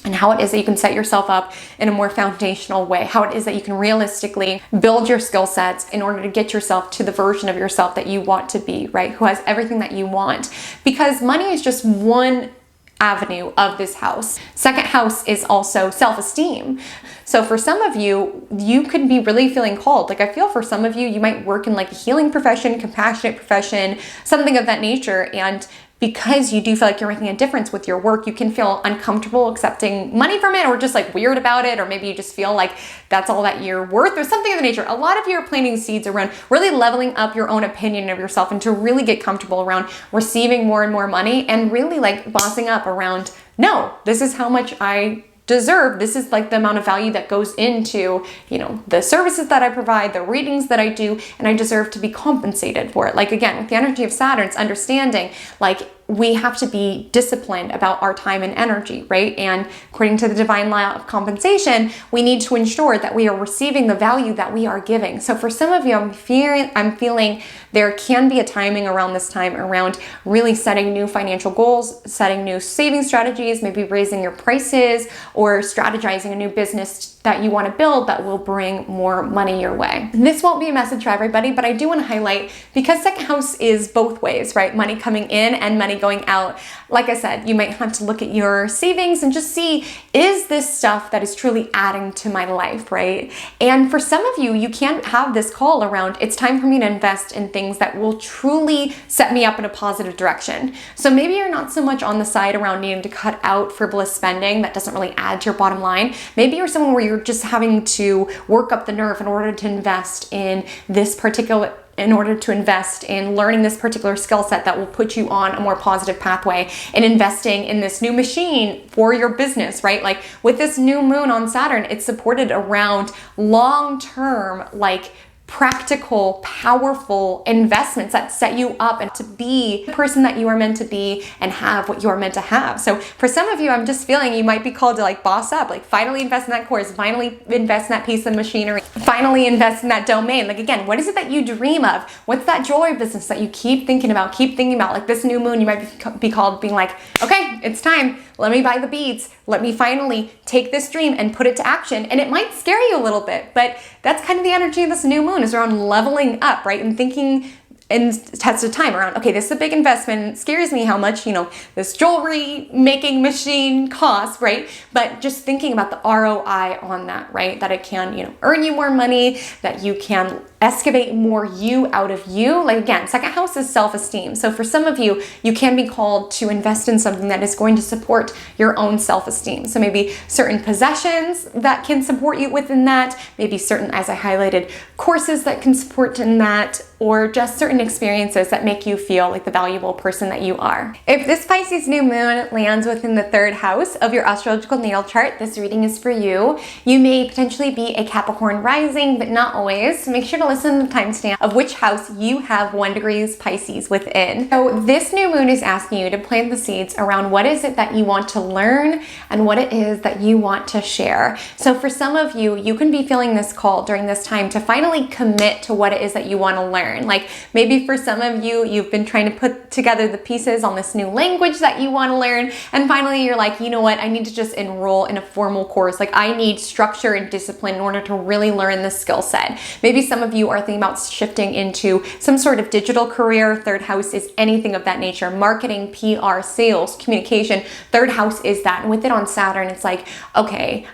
and how it is that you can set yourself up in a more foundational way, how it is that you can realistically build your skill sets in order to get yourself to the version of yourself that you want to be, right? Who has everything that you want. Because money is just one avenue of this house. Second house is also self-esteem. So for some of you, you could be really feeling called. Like I feel for some of you, you might work in like a healing profession, compassionate profession, something of that nature, and because you do feel like you're making a difference with your work, you can feel uncomfortable accepting money from it, or just like weird about it, or maybe you just feel like that's all that you're worth or something of the nature. A lot of you are planting seeds around really leveling up your own opinion of yourself and to really get comfortable around receiving more and more money and really like bossing up around, no, this is how much I deserve. This is like the amount of value that goes into, you know, the services that I provide, the readings that I do, and I deserve to be compensated for it. Like again, with the energy of Saturn, it's understanding like we have to be disciplined about our time and energy, right? And according to the divine law of compensation, we need to ensure that we are receiving the value that we are giving. So for some of you, I'm feeling there can be a timing around this time around really setting new financial goals, setting new saving strategies, maybe raising your prices or strategizing a new business that you want to build that will bring more money your way. And this won't be a message for everybody, but I do want to highlight, because second house is both ways, right? Money coming in and money going out. Like I said, you might have to look at your savings and just see, is this stuff that is truly adding to my life, right? And for some of you, you can have this call around, it's time for me to invest in things that will truly set me up in a positive direction. So maybe you're not so much on the side around needing to cut out frivolous spending that doesn't really add to your bottom line. Maybe you're someone where you're just having to work up the nerve in order to invest in this particular, in order to invest in learning this particular skill set that will put you on a more positive pathway, and investing in this new machine for your business, right? Like with this new moon on Saturn, it's supported around long-term, like practical, powerful investments that set you up and to be the person that you are meant to be and have what you are meant to have. So for some of you, I'm just feeling you might be called to like boss up, like finally invest in that course, finally invest in that piece of machinery, finally invest in that domain. Like again, what is it that you dream of? What's that jewelry business that you keep thinking about? Like this new moon, you might be called being like, okay, it's time. Let me buy the beads. Let me finally take this dream and put it to action. And it might scare you a little bit, but that's kind of the energy of this new moon, is around leveling up, right? And thinking in test of time around, okay, this is a big investment. It scares me how much, you know, this jewelry making machine costs, right? But just thinking about the ROI on that, right? That it can, you know, earn you more money, that you can excavate more you out of you. Like again, second house is self-esteem. So for some of you, you can be called to invest in something that is going to support your own self-esteem. So maybe certain possessions that can support you within that, maybe certain, as I highlighted, courses that can support in that, or just certain experiences that make you feel like the valuable person that you are. If this Pisces new moon lands within the third house of your astrological natal chart, this reading is for you. You may potentially be a Capricorn rising, but not always. So make sure to listen to the timestamp of which house you have 1 degree Pisces within. So this new moon is asking you to plant the seeds around what is it that you want to learn and what it is that you want to share. So for some of you, you can be feeling this call during this time to finally commit to what it is that you want to learn. Like maybe for some of you, you've been trying to put together the pieces on this new language that you want to learn, and finally you're like, you know what, I need to just enroll in a formal course. Like I need structure and discipline in order to really learn this skill set. Maybe some of you are thinking about shifting into some sort of digital career. Third house is anything of that nature: marketing, PR, sales, communication. Third house is that. And with it on Saturn, it's like, okay,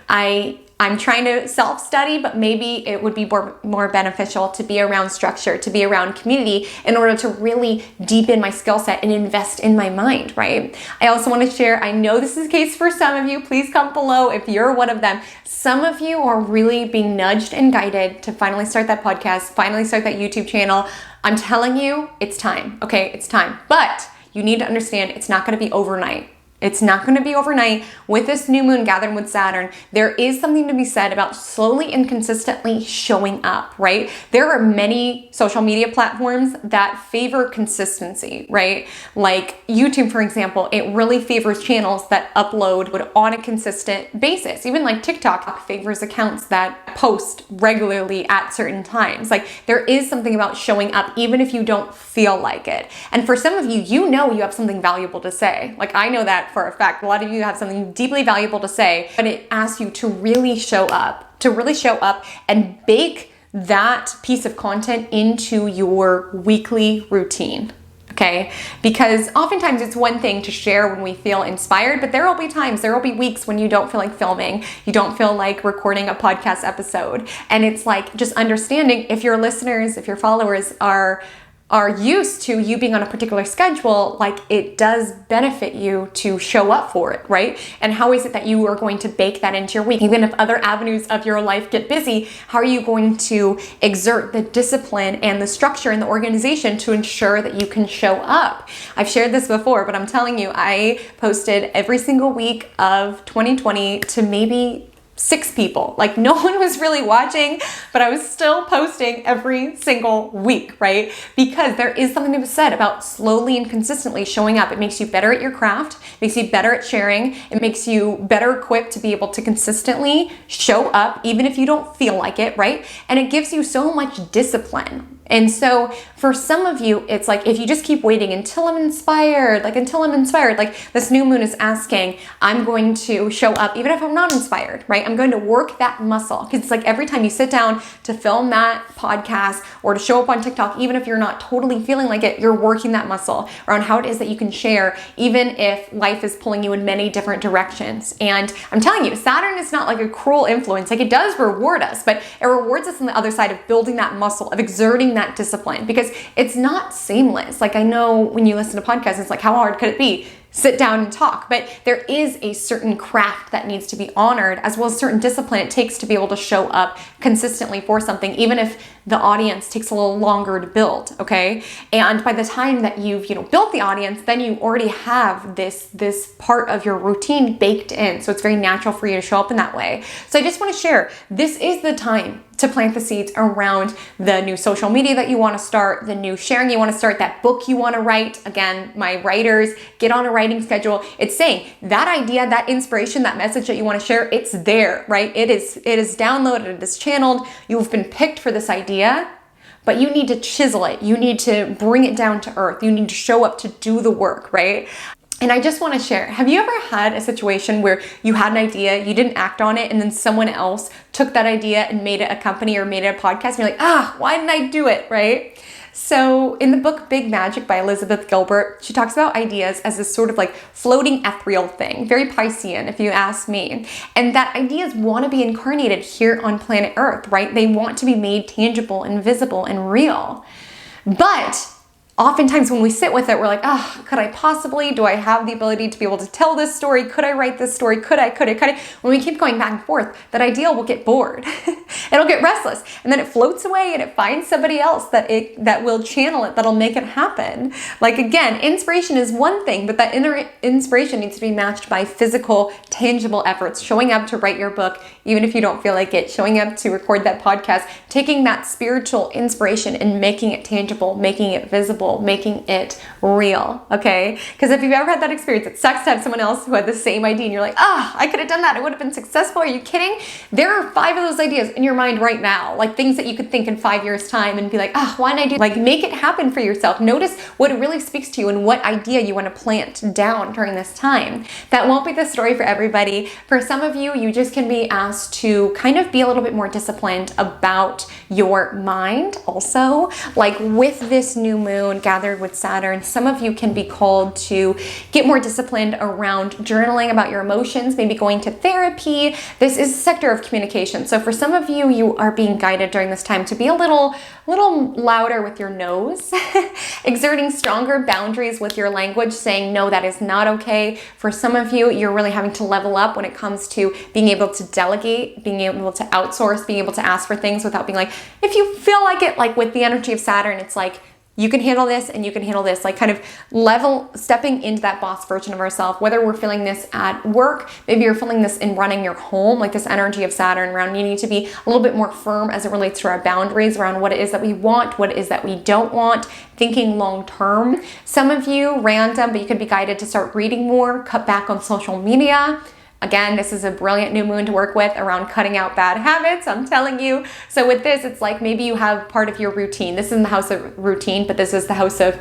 I'm trying to self-study, but maybe it would be more beneficial to be around structure, to be around community in order to really deepen my skill set and invest in my mind, right? I also want to share, I know this is the case for some of you, please comment below if you're one of them. Some of you are really being nudged and guided to finally start that podcast, finally start that YouTube channel. I'm telling you, it's time, okay? It's time. But you need to understand it's not going to be overnight. It's not going to be overnight. With this new moon gathering with Saturn, there is something to be said about slowly and consistently showing up, right? There are many social media platforms that favor consistency, right? Like YouTube, for example, it really favors channels that upload on a consistent basis. Even like TikTok favors accounts that post regularly at certain times. Like there is something about showing up even if you don't feel like it. And for some of you, you know you have something valuable to say. Like I know that for a fact. A lot of you have something deeply valuable to say, but it asks you to really show up, and bake that piece of content into your weekly routine. Okay, because oftentimes it's one thing to share when we feel inspired, but there will be times, there will be weeks when you don't feel like filming, you don't feel like recording a podcast episode. And it's like just understanding if your listeners, if your followers are are used to you being on a particular schedule, like it does benefit you to show up for it, right? And how is it that you are going to bake that into your week? Even if other avenues of your life get busy, how are you going to exert the discipline and the structure and the organization to ensure that you can show up? I've shared this before, but I'm telling you, I posted every single week of 2020 to maybe 6 people. Like no one was really watching, but I was still posting every single week, right? Because there is something to be said about slowly and consistently showing up. It makes you better at your craft, it makes you better at sharing, it makes you better equipped to be able to consistently show up even if you don't feel like it, right? And it gives you so much discipline. And so for some of you, it's like, if you just keep waiting until I'm inspired, like this new moon is asking, I'm going to show up even if I'm not inspired, right? I'm going to work that muscle. Because it's like every time you sit down to film that podcast or to show up on TikTok, even if you're not totally feeling like it, you're working that muscle around how it is that you can share, even if life is pulling you in many different directions. And I'm telling you, Saturn is not like a cruel influence. Like it does reward us, but it rewards us on the other side of building that muscle, of exerting that discipline, because it's not seamless. Like I know when you listen to podcasts, it's like, how hard could it be? Sit down and talk. But there is a certain craft that needs to be honored, as well as certain discipline it takes to be able to show up consistently for something, even if the audience takes a little longer to build, okay? And by the time that you've, built the audience, then you already have this part of your routine baked in. So it's very natural for you to show up in that way. So I just want to share, this is the time to plant the seeds around the new social media that you want to start, the new sharing you want to start, that book you want to write. Again, my writers, get on a writing schedule. It's saying that idea, that inspiration, that message that you want to share, it's there, right? It is downloaded, it is channeled. You've been picked for this idea, but you need to chisel it. You need to bring it down to earth. You need to show up to do the work, right? And I just want to share, have you ever had a situation where you had an idea, you didn't act on it, and then someone else took that idea and made it a company or made it a podcast, and you're like, why didn't I do it, right? So in the book Big Magic by Elizabeth Gilbert, she talks about ideas as this sort of like floating ethereal thing, very Piscean if you ask me. And that ideas want to be incarnated here on planet Earth, right? They want to be made tangible and visible and real. But oftentimes when we sit with it, we're like, could I possibly, do I have the ability to be able to tell this story? Could I write this story? Could I? When we keep going back and forth, that idea will get bored. It'll get restless. And then it floats away and it finds somebody else that will channel it, that'll make it happen. Like again, inspiration is one thing, but that inner inspiration needs to be matched by physical, tangible efforts. Showing up to write your book, even if you don't feel like it. Showing up to record that podcast. Taking that spiritual inspiration and making it tangible, making it visible, making it real, okay? Because if you've ever had that experience, it sucks to have someone else who had the same idea and you're like, I could have done that, I would have been successful. Are you kidding? There are 5 of those ideas in your mind right now, like things that you could think in 5 years time and be like, why didn't I do? Like make it happen for yourself. Notice what really speaks to you and what idea you want to plant down during this time. That won't be the story for everybody. For some of you, you just can be asked to kind of be a little bit more disciplined about your mind also. Like with this new moon gathered with Saturn, some of you can be called to get more disciplined around journaling about your emotions, maybe going to therapy. This is a sector of communication. So for some of you, you are being guided during this time to be a little louder with your nose, exerting stronger boundaries with your language, saying, no, that is not okay. For some of you, you're really having to level up when it comes to being able to delegate, being able to outsource, being able to ask for things without being like, if you feel like it, like with the energy of Saturn, it's like, you can handle this and you can handle this, like kind of stepping into that boss version of ourselves, whether we're feeling this at work, maybe you're feeling this in running your home, like this energy of Saturn around needing to be a little bit more firm as it relates to our boundaries around what it is that we want, what it is that we don't want, thinking long term. Some of you, random, but you could be guided to start reading more, cut back on social media. Again, this is a brilliant new moon to work with around cutting out bad habits, I'm telling you. So with this, it's like maybe you have part of your routine. This isn't the house of routine, but this is the house of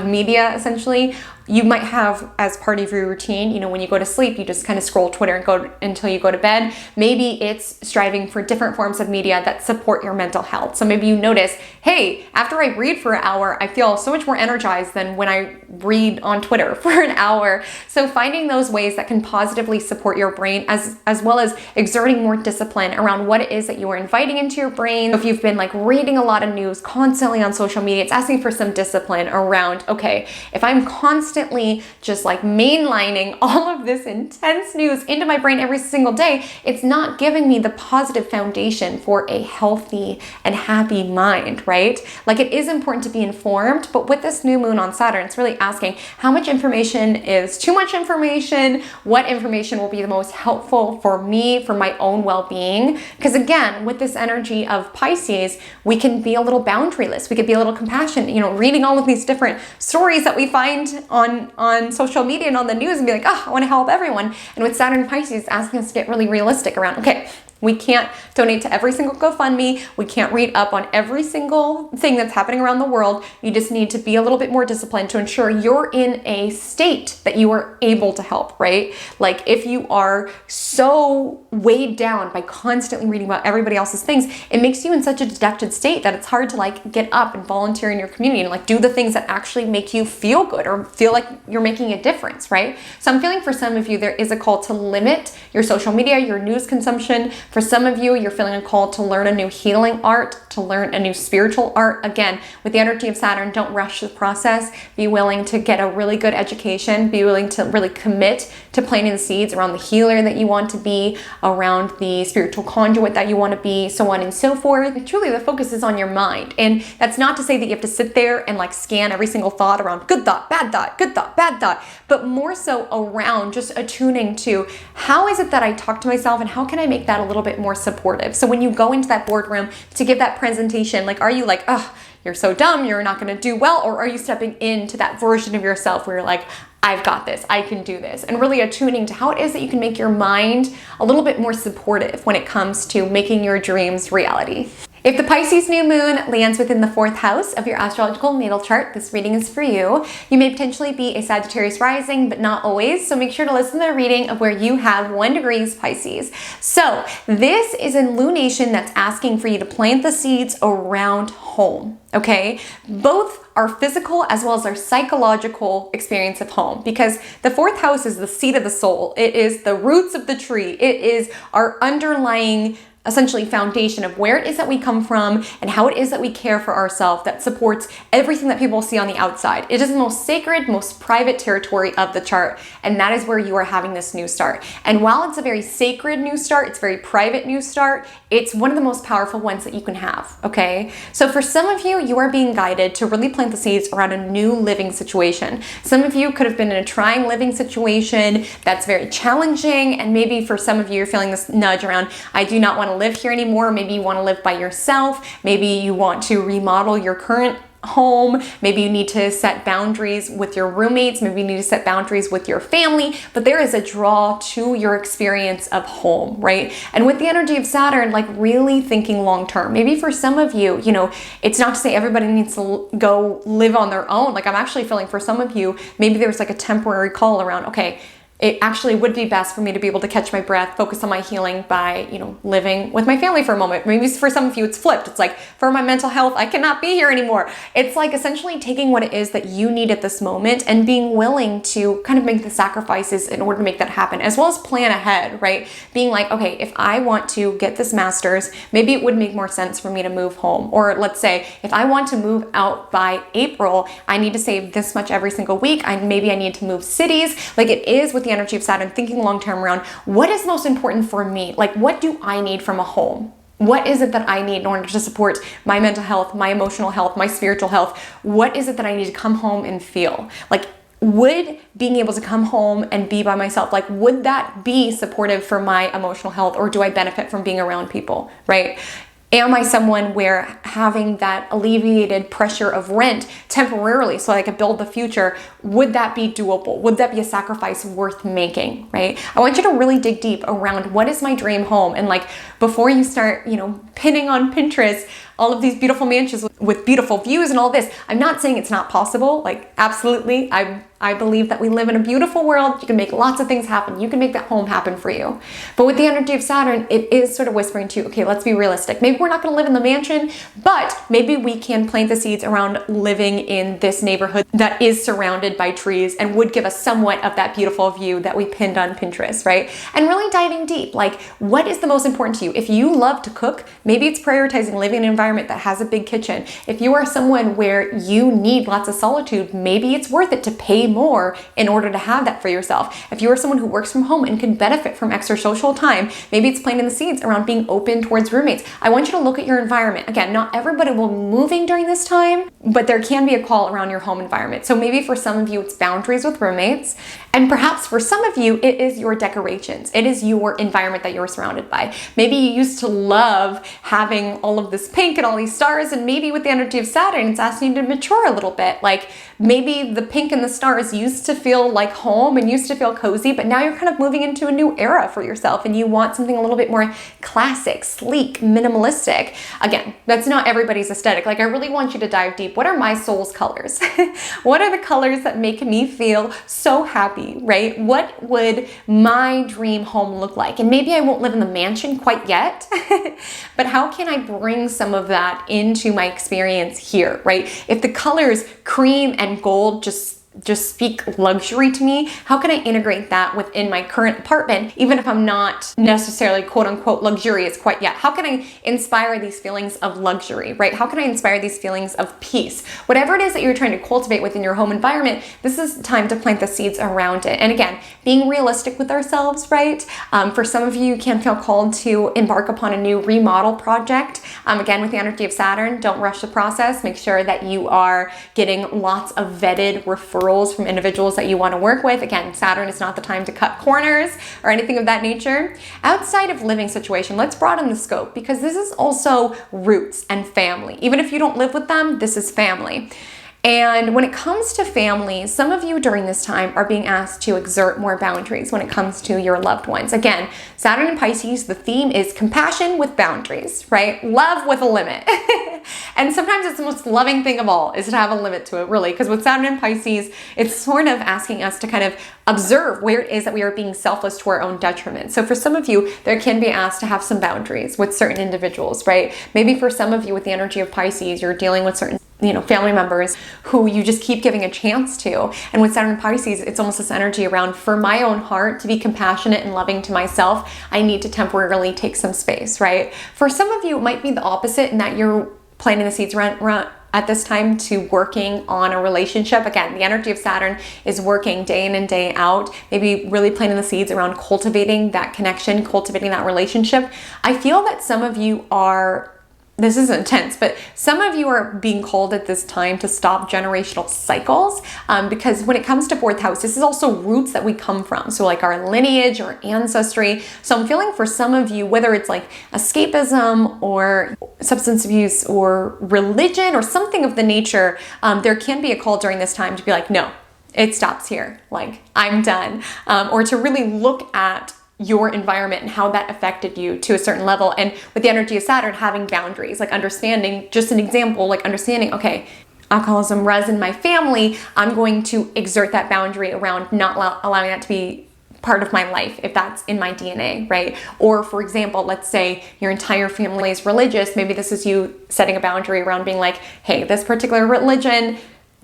media, essentially. you might have as part of your routine, you know, when you go to sleep, you just kind of scroll Twitter and go until you go to bed. Maybe it's striving for different forms of media that support your mental health. So maybe you notice, hey, after I read for an hour, I feel so much more energized than when I read on Twitter for an hour. So finding those ways that can positively support your brain, as well as exerting more discipline around what it is that you are inviting into your brain. If you've been like reading a lot of news constantly on social media, it's asking for some discipline around, okay, if I'm constantly just like mainlining all of this intense news into my brain every single day, it's not giving me the positive foundation for a healthy and happy mind, right? Like, it is important to be informed, but with this new moon on Saturn, it's really asking how much information is too much information, what information will be the most helpful for me, for my own well-being. Because again, with this energy of Pisces, we can be a little boundaryless. We could be a little compassionate, you know, reading all of these different stories that we find on social media and on the news and be like, oh, I want to help everyone. And with Saturn and Pisces asking us to get really realistic around, okay, we can't donate to every single GoFundMe. We can't read up on every single thing that's happening around the world. You just need to be a little bit more disciplined to ensure you're in a state that you are able to help, right? Like, if you are so weighed down by constantly reading about everybody else's things, it makes you in such a dejected state that it's hard to like get up and volunteer in your community and like do the things that actually make you feel good or feel like you're making a difference, right? So I'm feeling for some of you, there is a call to limit your social media, your news consumption. For some of you, you're feeling a call to learn a new healing art, to learn a new spiritual art. Again, with the energy of Saturn, don't rush the process. Be willing to get a really good education. Be willing to really commit to planting the seeds around the healer that you want to be, around the spiritual conduit that you want to be, so on and so forth. And truly, the focus is on your mind. And that's not to say that you have to sit there and like scan every single thought around good thought, bad thought, good thought, bad thought, but more so around just attuning to how is it that I talk to myself and how can I make that a little bit more supportive. So when you go into that boardroom to give that presentation, like, are you like, oh, you're so dumb, you're not going to do well? Or are you stepping into that version of yourself where you're like, I've got this, I can do this, and really attuning to how it is that you can make your mind a little bit more supportive when it comes to making your dreams reality. If the Pisces new moon lands within the 4th house of your astrological natal chart, this reading is for you. You may potentially be a Sagittarius rising, but not always, so make sure to listen to the reading of where you have 1 degree Pisces. So this is a lunation that's asking for you to plant the seeds around home, okay? Both our physical as well as our psychological experience of home, because the 4th house is the seat of the soul. It is the roots of the tree. It is our underlying essentially foundation of where it is that we come from and how it is that we care for ourselves that supports everything that people see on the outside. It is the most sacred, most private territory of the chart, and that is where you are having this new start. And while it's a very sacred new start, it's a very private new start, it's one of the most powerful ones that you can have, okay? So for some of you, you are being guided to really plant the seeds around a new living situation. Some of you could have been in a trying living situation that's very challenging, and maybe for some of you, you're feeling this nudge around, I do not want to live here anymore. Maybe you want to live by yourself. Maybe you want to remodel your current home. Maybe you need to set boundaries with your roommates. Maybe you need to set boundaries with your family, but there is a draw to your experience of home, right? And with the energy of Saturn, like really thinking long term. Maybe for some of you, you know, it's not to say everybody needs to go live on their own. Like, I'm actually feeling for some of you, maybe there's like a temporary call around, okay, it actually would be best for me to be able to catch my breath, focus on my healing by, you know, living with my family for a moment. Maybe for some of you, it's flipped. It's like, for my mental health, I cannot be here anymore. It's like essentially taking what it is that you need at this moment and being willing to kind of make the sacrifices in order to make that happen, as well as plan ahead, right? Being like, okay, if I want to get this master's, maybe it would make more sense for me to move home. Or let's say, if I want to move out by April, I need to save this much every single week. Maybe I need to move cities. Like, it is with the energy of Saturn, thinking long-term around what is most important for me? Like, what do I need from a home? What is it that I need in order to support my mental health, my emotional health, my spiritual health? What is it that I need to come home and feel? Like, would being able to come home and be by myself, like, would that be supportive for my emotional health, or do I benefit from being around people, right? Am I someone where having that alleviated pressure of rent temporarily so I could build the future, would that be doable? Would that be a sacrifice worth making, right? I want you to really dig deep around what is my dream home, and like, before you start, you know, pinning on Pinterest all of these beautiful mansions with beautiful views and all this. I'm not saying it's not possible. Like, absolutely. I believe that we live in a beautiful world. You can make lots of things happen. You can make that home happen for you. But with the energy of Saturn, it is sort of whispering to you, okay, let's be realistic. Maybe we're not going to live in the mansion, but maybe we can plant the seeds around living in this neighborhood that is surrounded by trees and would give us somewhat of that beautiful view that we pinned on Pinterest, right? And really diving deep, like, what is the most important to you? If you love to cook, maybe it's prioritizing living in an environment that has a big kitchen. If you are someone where you need lots of solitude, maybe it's worth it to pay more in order to have that for yourself. If you are someone who works from home and can benefit from extra social time, maybe it's planting the seeds around being open towards roommates. I want you to look at your environment. Again, not everybody will be moving during this time, but there can be a call around your home environment. So maybe for some of you, it's boundaries with roommates. And perhaps for some of you, it is your decorations. It is your environment that you're surrounded by. Maybe you used to love having all of this pink and all these stars, and maybe with the energy of Saturn, it's asking you to mature a little bit. Like, maybe the pink and the stars used to feel like home and used to feel cozy, but now you're kind of moving into a new era for yourself and you want something a little bit more classic, sleek, minimalistic. Again, that's not everybody's aesthetic. Like, I really want you to dive deep. What are my soul's colors? What are the colors that make me feel so happy, right? What would my dream home look like? And maybe I won't live in the mansion quite yet, but how can I bring some of that into my experience here, right? If the colors cream and gold just speak luxury to me, how can I integrate that within my current apartment, even if I'm not necessarily quote unquote luxurious quite yet? How can I inspire these feelings of luxury, right? How can I inspire these feelings of peace? Whatever it is that you're trying to cultivate within your home environment, this is time to plant the seeds around it. And again, being realistic with ourselves, right? For some of you can feel called to embark upon a new remodel project. Again, with the energy of Saturn, don't rush the process. Make sure that you are getting lots of vetted referrals from individuals that you want to work with. Again, Saturn is not the time to cut corners or anything of that nature. Outside of living situation, let's broaden the scope, because this is also roots and family. Even if you don't live with them, this is family. And when it comes to family, some of you during this time are being asked to exert more boundaries when it comes to your loved ones. Again, Saturn in Pisces, the theme is compassion with boundaries, right? Love with a limit. And sometimes it's the most loving thing of all is to have a limit to it, really, because with Saturn in Pisces, it's sort of asking us to kind of observe where it is that we are being selfless to our own detriment. So for some of you, there can be asked to have some boundaries with certain individuals, right? Maybe for some of you with the energy of Pisces, you're dealing with certain family members who you just keep giving a chance to. And with Saturn in Pisces, it's almost this energy around, for my own heart to be compassionate and loving to myself, I need to temporarily take some space, right? For some of you, it might be the opposite in that you're planting the seeds around at this time to working on a relationship. Again, the energy of Saturn is working day in and day out, maybe really planting the seeds around cultivating that connection, cultivating that relationship. I feel that some of you are, this is intense, but some of you are being called at this time to stop generational cycles, because when it comes to fourth house, this is also roots that we come from. So like our lineage or ancestry. So I'm feeling for some of you, whether it's like escapism or substance abuse or religion or something of the nature, there can be a call during this time to be like, no, it stops here. Like, I'm done. Or to really look at your environment and how that affected you to a certain level. And with the energy of Saturn, having boundaries, like understanding, just an example, like understanding, okay, alcoholism runs in my family, I'm going to exert that boundary around not allowing that to be part of my life if that's in my DNA, right? Or for example, let's say your entire family is religious. Maybe this is you setting a boundary around being like, hey, this particular religion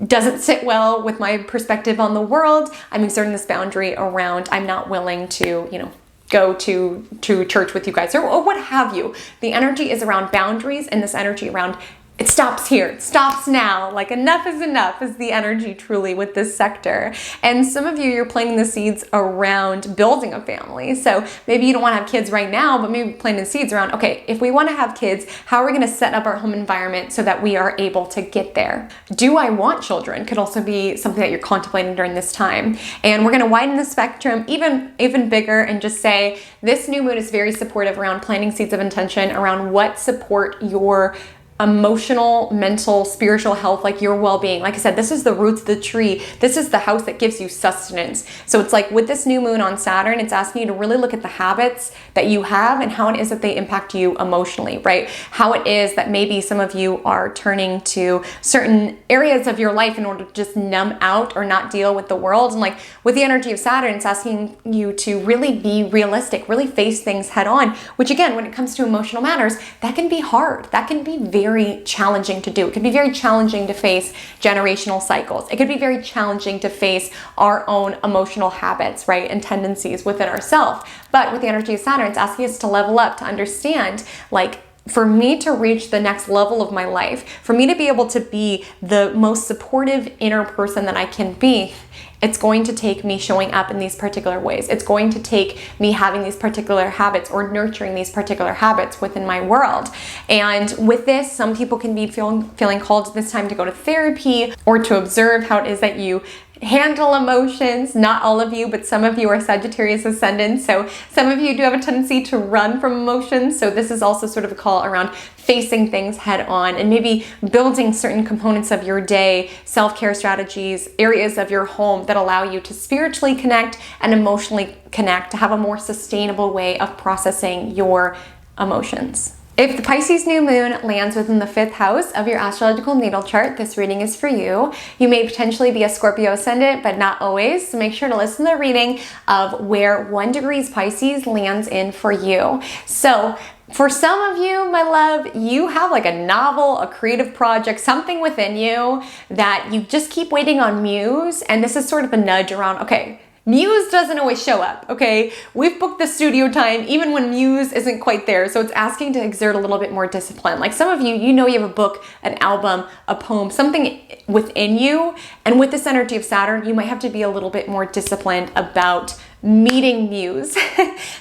doesn't sit well with my perspective on the world. I'm exerting this boundary around, I'm not willing to, go to church with you guys or what have you. The energy is around boundaries, and this energy around it stops here, it stops now, like enough is the energy truly with this sector. And some of you, you're planting the seeds around building a family. So maybe you don't want to have kids right now, but maybe planting seeds around, okay, if we want to have kids, how are we going to set up our home environment so that we are able to get there? Do I want children? Could also be something that you're contemplating during this time. And we're going to widen the spectrum even bigger and just say this new moon is very supportive around planting seeds of intention around what support your emotional, mental, spiritual health, like your well-being. Like I said, this is the roots of the tree. This is the house that gives you sustenance. So it's like with this new moon on Saturn, it's asking you to really look at the habits that you have and how it is that they impact you emotionally, right? How it is that maybe some of you are turning to certain areas of your life in order to just numb out or not deal with the world. And like with the energy of Saturn, it's asking you to really be realistic, really face things head on, which again, when it comes to emotional matters, that can be hard. That can be very challenging to do. It can be very challenging to face generational cycles. It could be very challenging to face our own emotional habits, right, and tendencies within ourselves. But with the energy of Saturn, it's asking us to level up, to understand, like, for me to reach the next level of my life, for me to be able to be the most supportive inner person that I can be, it's going to take me showing up in these particular ways. It's going to take me having these particular habits or nurturing these particular habits within my world. And with this, some people can be feeling called this time to go to therapy or to observe how it is that you handle emotions. Not all of you, but some of you are Sagittarius ascendant. So some of you do have a tendency to run from emotions. So this is also sort of a call around facing things head on and maybe building certain components of your day, self-care strategies, areas of your home that allow you to spiritually connect and emotionally connect, to have a more sustainable way of processing your emotions. If the Pisces new moon lands within the 5th house of your astrological natal chart, this reading is for you. You may potentially be a Scorpio ascendant, but not always. So make sure to listen to the reading of where 1 degrees Pisces lands in for you. So for some of you, my love, you have like a novel, a creative project, something within you that you just keep waiting on Muse. And this is sort of a nudge around, okay, Muse doesn't always show up, okay? We've booked the studio time even when Muse isn't quite there. So it's asking to exert a little bit more discipline. Like some of you, you know you have a book, an album, a poem, something within you. And with this energy of Saturn, you might have to be a little bit more disciplined about meeting Muse.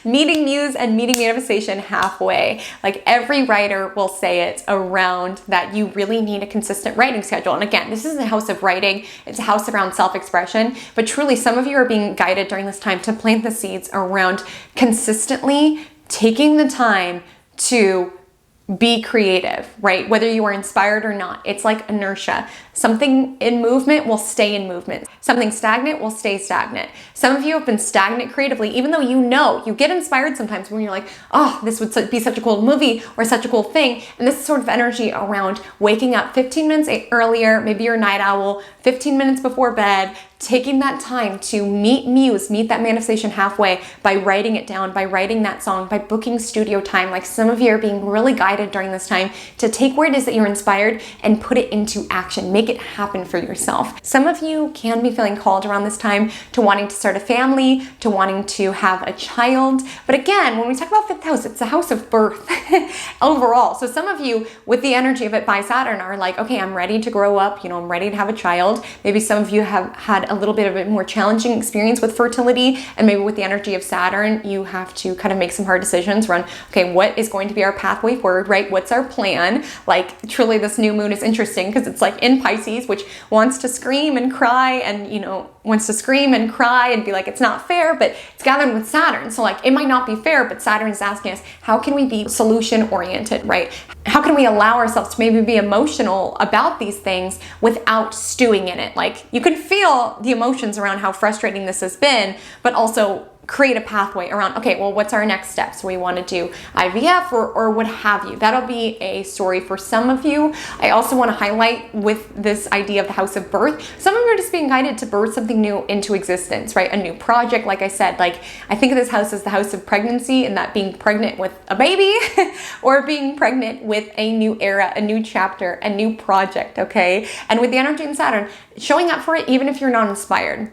Meeting Muse and meeting manifestation halfway. Like every writer will say it around that you really need a consistent writing schedule. And again, this is a house of writing. It's a house around self-expression, but truly some of you are being guided during this time to plant the seeds around consistently taking the time to be creative, right? Whether you are inspired or not, it's like inertia. Something in movement will stay in movement. Something stagnant will stay stagnant. Some of you have been stagnant creatively, even though you get inspired sometimes when you're like, oh, this would be such a cool movie or such a cool thing. And this is sort of energy around waking up 15 minutes earlier, maybe you're a night owl, 15 minutes before bed, taking that time to meet Muse, meet that manifestation halfway by writing it down, by writing that song, by booking studio time. Like some of you are being really guided during this time to take where it is that you're inspired and put it into action. Make it happen for yourself. Some of you can be feeling called around this time to wanting to start a family, to wanting to have a child. But again, when we talk about 5th house, it's a house of birth overall. So some of you with the energy of it by Saturn are like, okay, I'm ready to grow up. I'm ready to have a child. Maybe some of you have had a little bit of a more challenging experience with fertility, and maybe with the energy of Saturn, you have to kind of make some hard decisions around, okay, what is going to be our pathway forward, right? What's our plan? Like truly this new moon is interesting because it's like in Pisces, which wants to scream and cry and, wants to scream and cry and be like, it's not fair, but it's gathered with Saturn. So like, it might not be fair, but Saturn is asking us, how can we be solution oriented, right? How can we allow ourselves to maybe be emotional about these things without stewing in it? Like you can feel the emotions around how frustrating this has been, but also create a pathway around, okay, well, what's our next steps? We want to do IVF or what have you. That'll be a story for some of you. I also want to highlight with this idea of the house of birth, some of you are just being guided to birth something new into existence, right? A new project. Like I said, like I think of this house as the house of pregnancy, and that being pregnant with a baby or being pregnant with a new era, a new chapter, a new project, okay? And with the energy in Saturn, showing up for it even if you're not inspired.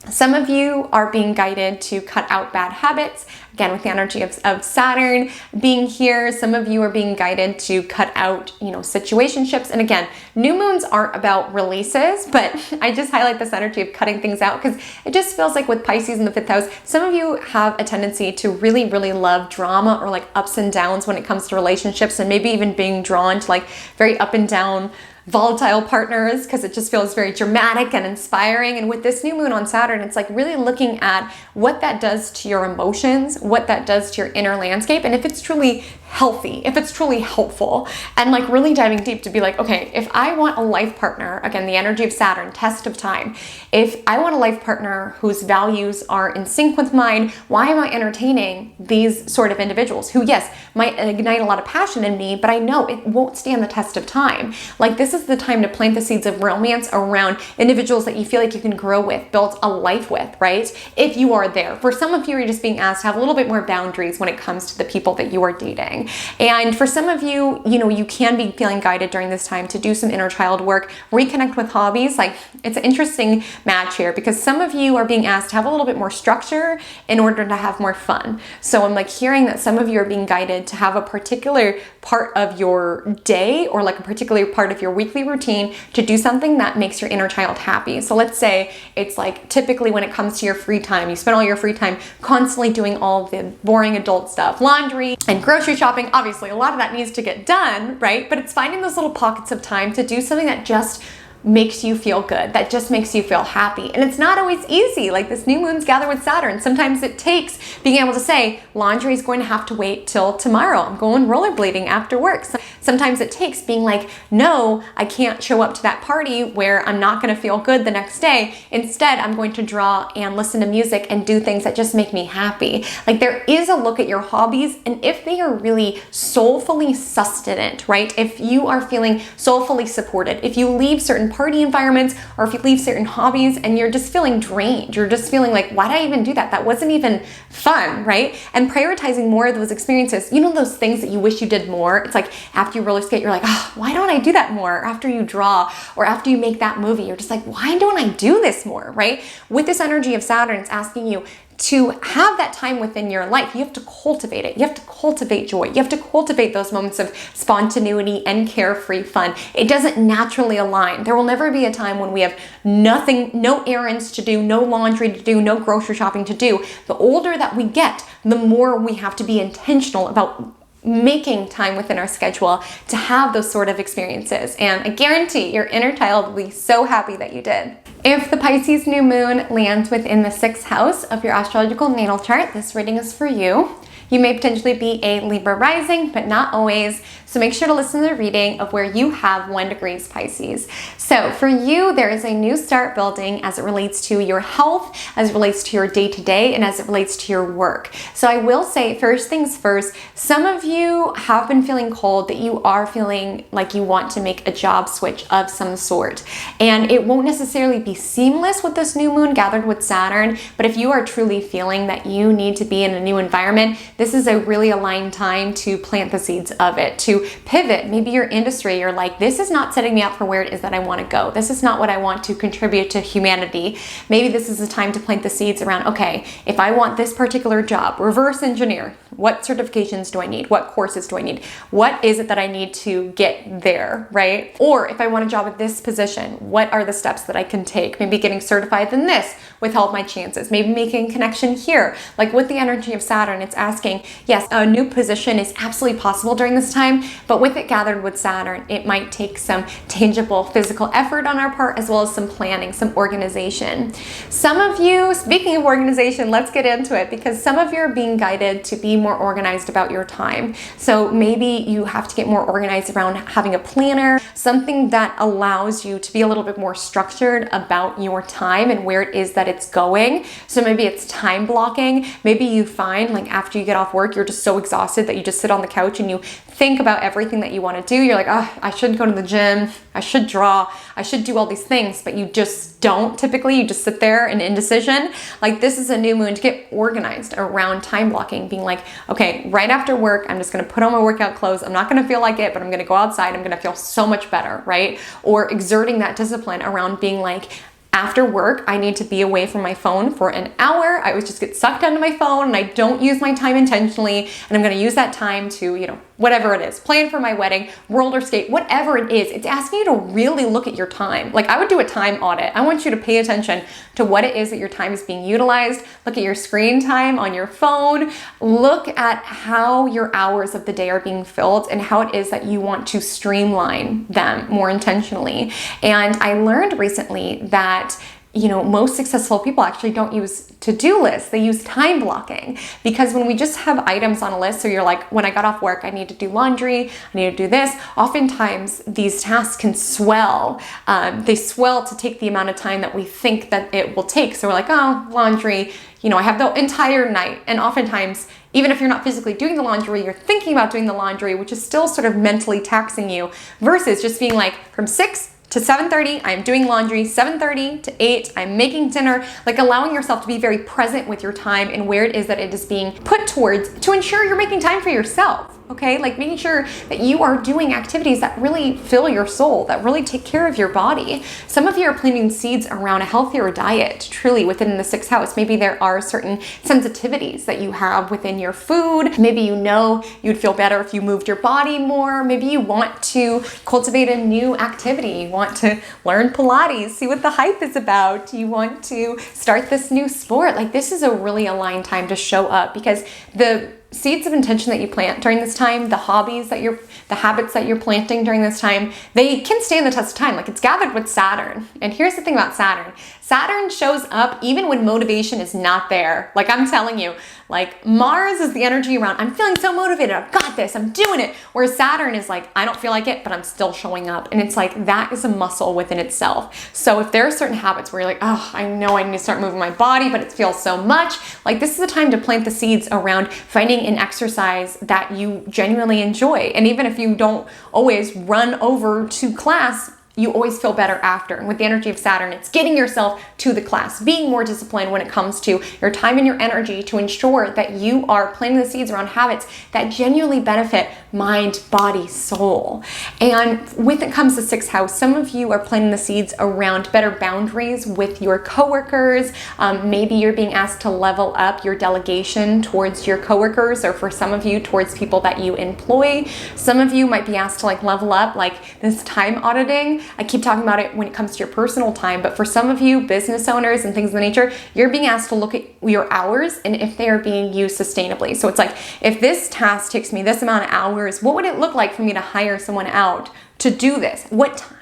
Some of you are being guided to cut out bad habits. Again, with the energy of Saturn being here, some of you are being guided to cut out, situationships. And again, new moons aren't about releases, but I just highlight this energy of cutting things out because it just feels like with Pisces in the 5th house, some of you have a tendency to really, really love drama or like ups and downs when it comes to relationships, and maybe even being drawn to like very up and down volatile partners because it just feels very dramatic and inspiring. And with this new moon on Saturn, it's like really looking at what that does to your emotions, what that does to your inner landscape, and if it's truly healthy, if it's truly helpful, and like really diving deep to be like, okay, if I want a life partner, again, the energy of Saturn, test of time, if I want a life partner whose values are in sync with mine, why am I entertaining these sort of individuals who, yes, might ignite a lot of passion in me, but I know it won't stand the test of time. Like, this is the time to plant the seeds of romance around individuals that you feel like you can grow with, build a life with, right? If you are there. For some of you, you're just being asked to have a little bit more boundaries when it comes to the people that you are dating. And for some of you, you know, you can be feeling guided during this time to do some inner child work, reconnect with hobbies. Like, it's an interesting match here because some of you are being asked to have a little bit more structure in order to have more fun. So I'm like hearing that some of you are being guided to have a particular part of your day or like a particular part of your weekly routine to do something that makes your inner child happy. So let's say it's like typically when it comes to your free time, you spend all your free time constantly doing all of the boring adult stuff, laundry and grocery shopping. Obviously, a lot of that needs to get done, right? But it's finding those little pockets of time to do something that just makes you feel good, that just makes you feel happy. And it's not always easy. Like, this new moon's gathered with Saturn. Sometimes it takes being able to say, laundry is going to have to wait till tomorrow. I'm going rollerblading after work. Sometimes it takes being like, no, I can't show up to that party where I'm not going to feel good the next day. Instead, I'm going to draw and listen to music and do things that just make me happy. Like, there is a look at your hobbies, and if they are really soulfully sustenant, right? If you are feeling soulfully supported, if you leave certain party environments, or if you leave certain hobbies and you're just feeling drained, you're just feeling like, why did I even do that? That wasn't even fun, right? And prioritizing more of those experiences, you know, those things that you wish you did more. It's like after you roller skate, you're like, oh, why don't I do that more? Or after you draw, or after you make that movie, you're just like, why don't I do this more, right? With this energy of Saturn, it's asking you to have that time within your life. You have to cultivate it. You have to cultivate joy. You have to cultivate those moments of spontaneity and carefree fun. It doesn't naturally align. There will never be a time when we have nothing, no errands to do, no laundry to do, no grocery shopping to do. The older that we get, the more we have to be intentional about making time within our schedule to have those sort of experiences. And I guarantee your inner child will be so happy that you did. If the Pisces new moon lands within the 6th house of your astrological natal chart, this reading is for you. You may potentially be a Libra rising, but not always. So make sure to listen to the reading of where you have 1 degree Pisces. So for you, there is a new start building as it relates to your health, as it relates to your day-to-day, and as it relates to your work. So I will say, first things first, some of you have been feeling cold, that you are feeling like you want to make a job switch of some sort. And it won't necessarily be seamless with this new moon gathered with Saturn, but if you are truly feeling that you need to be in a new environment, this is a really aligned time to plant the seeds of it, to pivot. Maybe your industry, you're like, this is not setting me up for where it is that I want to go. This is not what I want to contribute to humanity. Maybe this is the time to plant the seeds around, okay, if I want this particular job, reverse engineer, what certifications do I need? What courses do I need? What is it that I need to get there, right? Or if I want a job at this position, what are the steps that I can take? Maybe getting certified in this will help my chances. Maybe making a connection here. Like with the energy of Saturn, it's asking, yes, a new position is absolutely possible during this time, but with it gathered with Saturn, it might take some tangible physical effort on our part, as well as some planning, some organization. Some of you, speaking of organization, let's get into it, because some of you are being guided to be more organized about your time. So maybe you have to get more organized around having a planner, something that allows you to be a little bit more structured about your time and where it is that it's going. So maybe it's time blocking. Maybe you find like after you get off work, you're just so exhausted that you just sit on the couch and you think about everything that you want to do. You're like, oh, I should go to the gym. I should draw. I should do all these things, but you just don't typically. You just sit there in indecision. Like, this is a new moon to get organized around time blocking, being like, okay, right after work, I'm just going to put on my workout clothes. I'm not going to feel like it, but I'm going to go outside. I'm going to feel so much better, right? Or exerting that discipline around being like, after work, I need to be away from my phone for an hour. I would just get sucked into my phone and I don't use my time intentionally. And I'm going to use that time to, you know, whatever it is, plan for my wedding, roller skate, whatever it is. It's asking you to really look at your time. Like, I would do a time audit. I want you to pay attention to what it is that your time is being utilized. Look at your screen time on your phone. Look at how your hours of the day are being filled and how it is that you want to streamline them more intentionally. And I learned recently that most successful people actually don't use to-do lists. They use time blocking, because when we just have items on a list, so you're like, when I got off work, I need to do laundry, I need to do this. Oftentimes these tasks can swell. They swell to take the amount of time that we think that it will take. So we're like, oh, laundry, I have the entire night. And oftentimes, even if you're not physically doing the laundry, you're thinking about doing the laundry, which is still sort of mentally taxing you, versus just being like, from 6 to 7:30, I'm doing laundry. 7:30 to 8, I'm making dinner. Like allowing yourself to be very present with your time and where it is that it is being put towards, to ensure you're making time for yourself. Okay, like making sure that you are doing activities that really fill your soul, that really take care of your body. Some of you are planting seeds around a healthier diet, truly within the 6th house. Maybe there are certain sensitivities that you have within your food. Maybe you'd feel better if you moved your body more. Maybe you want to cultivate a new activity. You want to learn Pilates, see what the hype is about. You want to start this new sport. Like this is a really aligned time to show up, because the seeds of intention that you plant during this time, the habits that you're planting during this time, they can stand the test of time. Like it's gathered with Saturn. And here's the thing about Saturn. Saturn shows up even when motivation is not there. Like I'm telling you, like Mars is the energy around, I'm feeling so motivated, I've got this, I'm doing it. Whereas Saturn is like, I don't feel like it, but I'm still showing up. And it's like, that is a muscle within itself. So if there are certain habits where you're like, oh, I know I need to start moving my body, but it feels so much, like this is the time to plant the seeds around finding an exercise that you genuinely enjoy. And even if you don't always run over to class, you always feel better after. And with the energy of Saturn, it's getting yourself to the class, being more disciplined when it comes to your time and your energy to ensure that you are planting the seeds around habits that genuinely benefit mind, body, soul. And when it comes to 6th house, some of you are planting the seeds around better boundaries with your coworkers. Maybe you're being asked to level up your delegation towards your coworkers, or for some of you, towards people that you employ. Some of you might be asked to level up this time auditing. I keep talking about it when it comes to your personal time, but for some of you, business owners and things of the nature, you're being asked to look at your hours and if they are being used sustainably. So it's like, if this task takes me this amount of hours, what would it look like for me to hire someone out to do this?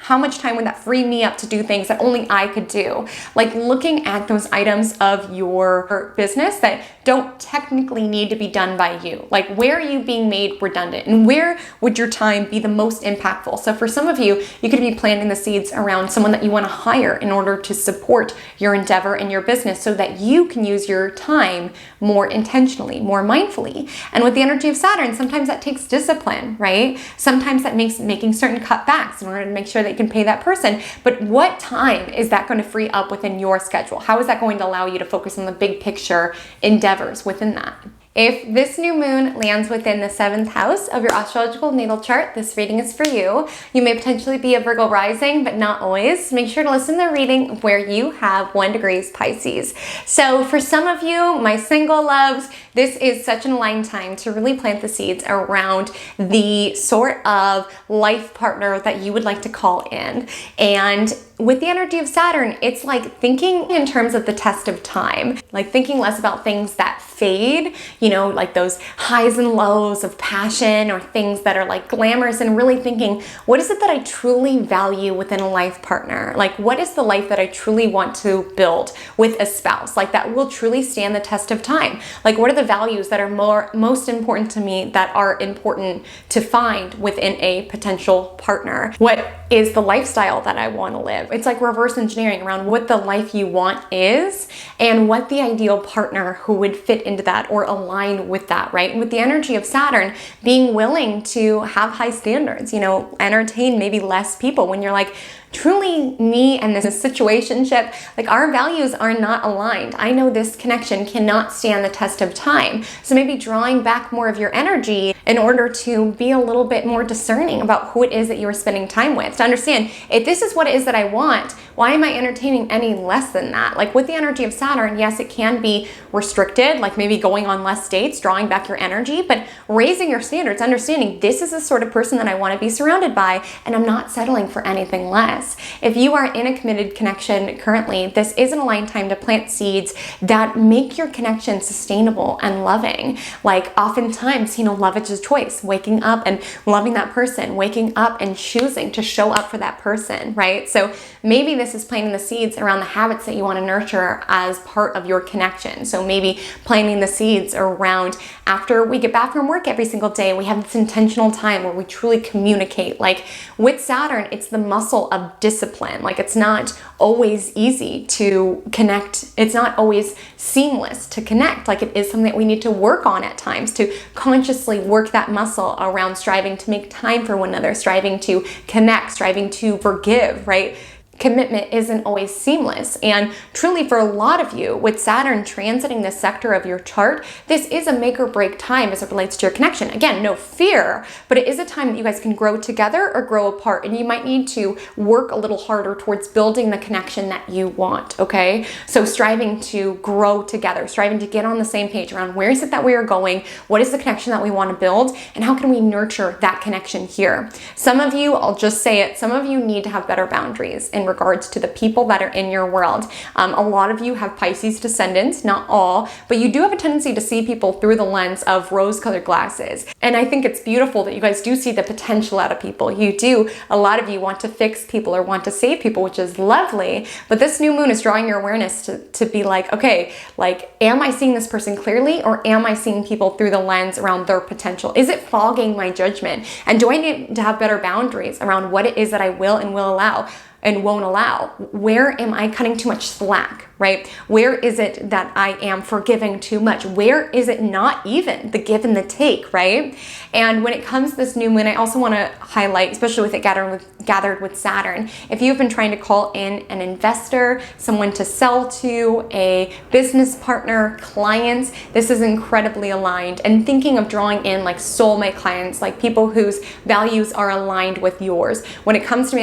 How much time would that free me up to do things that only I could do? Like looking at those items of your business that don't technically need to be done by you. Like where are you being made redundant, and where would your time be the most impactful? So for some of you, you could be planting the seeds around someone that you want to hire in order to support your endeavor and your business so that you can use your time more intentionally, more mindfully. And with the energy of Saturn, sometimes that takes discipline, right? Sometimes that makes making certain cutbacks in order to make sure that you can pay that person. But what time is that going to free up within your schedule? How is that going to allow you to focus on the big picture endeavors within that? If this new moon lands within the 7th house of your astrological natal chart, this reading is for you. You may potentially be a Virgo rising, but not always. Make sure to listen to the reading where you have 1 degree Pisces. So for some of you, my single loves, this is such an aligned time to really plant the seeds around the sort of life partner that you would like to call in. And with the energy of Saturn, it's like thinking in terms of the test of time, like thinking less about things that fade, like those highs and lows of passion or things that are like glamorous, and really thinking, what is it that I truly value within a life partner? Like, what is the life that I truly want to build with a spouse? Like that will truly stand the test of time. Like, what are the values that are most important to me, that are important to find within a potential partner? What is the lifestyle that I want to live? It's like reverse engineering around what the life you want is and what the ideal partner who would fit into that or align with that, right? And with the energy of Saturn, being willing to have high standards, entertain maybe less people when you're like, truly me and this situationship, like our values are not aligned. I know this connection cannot stand the test of time. So maybe drawing back more of your energy in order to be a little bit more discerning about who it is that you are spending time with. To understand, if this is what it is that I want, why am I entertaining any less than that? Like with the energy of Saturn, yes, it can be restricted, like maybe going on less dates, drawing back your energy, but raising your standards, understanding this is the sort of person that I want to be surrounded by, and I'm not settling for anything less. yes, if you are in a committed connection currently, this is an aligned time to plant seeds that make your connection sustainable and loving. Like oftentimes, love is a choice, waking up and loving that person, waking up and choosing to show up for that person, right? So maybe this is planting the seeds around the habits that you want to nurture as part of your connection. So maybe planting the seeds around after we get back from work every single day, we have this intentional time where we truly communicate. Like with Saturn, it's the muscle of discipline. Like it's not always easy to connect. It's not always seamless to connect. Like it is something that we need to work on at times, to consciously work that muscle around striving to make time for one another, striving to connect, striving to forgive, right? Commitment isn't always seamless. And truly for a lot of you, with Saturn transiting this sector of your chart, this is a make or break time as it relates to your connection. Again, no fear, but it is a time that you guys can grow together or grow apart. And you might need to work a little harder towards building the connection that you want, okay? So striving to grow together, striving to get on the same page around where is it that we are going, what is the connection that we want to build, and how can we nurture that connection here? Some of you, I'll just say it, some of you need to have better boundaries in regards to the people that are in your world. A lot of you have Pisces descendants, not all, but you do have a tendency to see people through the lens of rose-colored glasses. And I think it's beautiful that you guys do see the potential out of people. A lot of you want to fix people or want to save people, which is lovely, but this new moon is drawing your awareness to be like, okay, like, am I seeing this person clearly, or am I seeing people through the lens around their potential? Is it fogging my judgment? And do I need to have better boundaries around what it is that I will and will allow and won't allow? Where am I cutting too much slack, right? Where is it that I am forgiving too much? Where is it not even the give and the take, right? And when it comes to this new moon, I also want to highlight, especially with it gathered with Saturn, if you've been trying to call in an investor, someone to sell to, a business partner, clients, this is incredibly aligned. And thinking of drawing in like soulmate clients, like people whose values are aligned with yours. When it comes to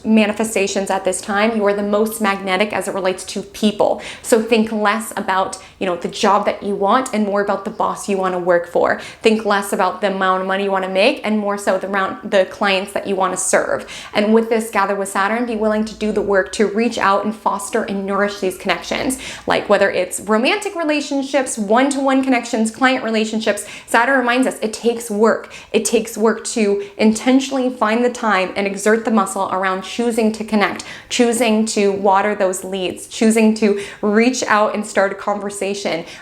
manifestations at this time, you are the most magnetic as it relates to people. So think less about, the job that you want and more about the boss you want to work for. Think less about the amount of money you want to make and more so the clients that you want to serve. And with this gather with Saturn, be willing to do the work to reach out and foster and nourish these connections. Like whether it's romantic relationships, one-to-one connections, client relationships, Saturn reminds us it takes work. It takes work to intentionally find the time and exert the muscle around choosing to connect, choosing to water those leads, choosing to reach out and start a conversation.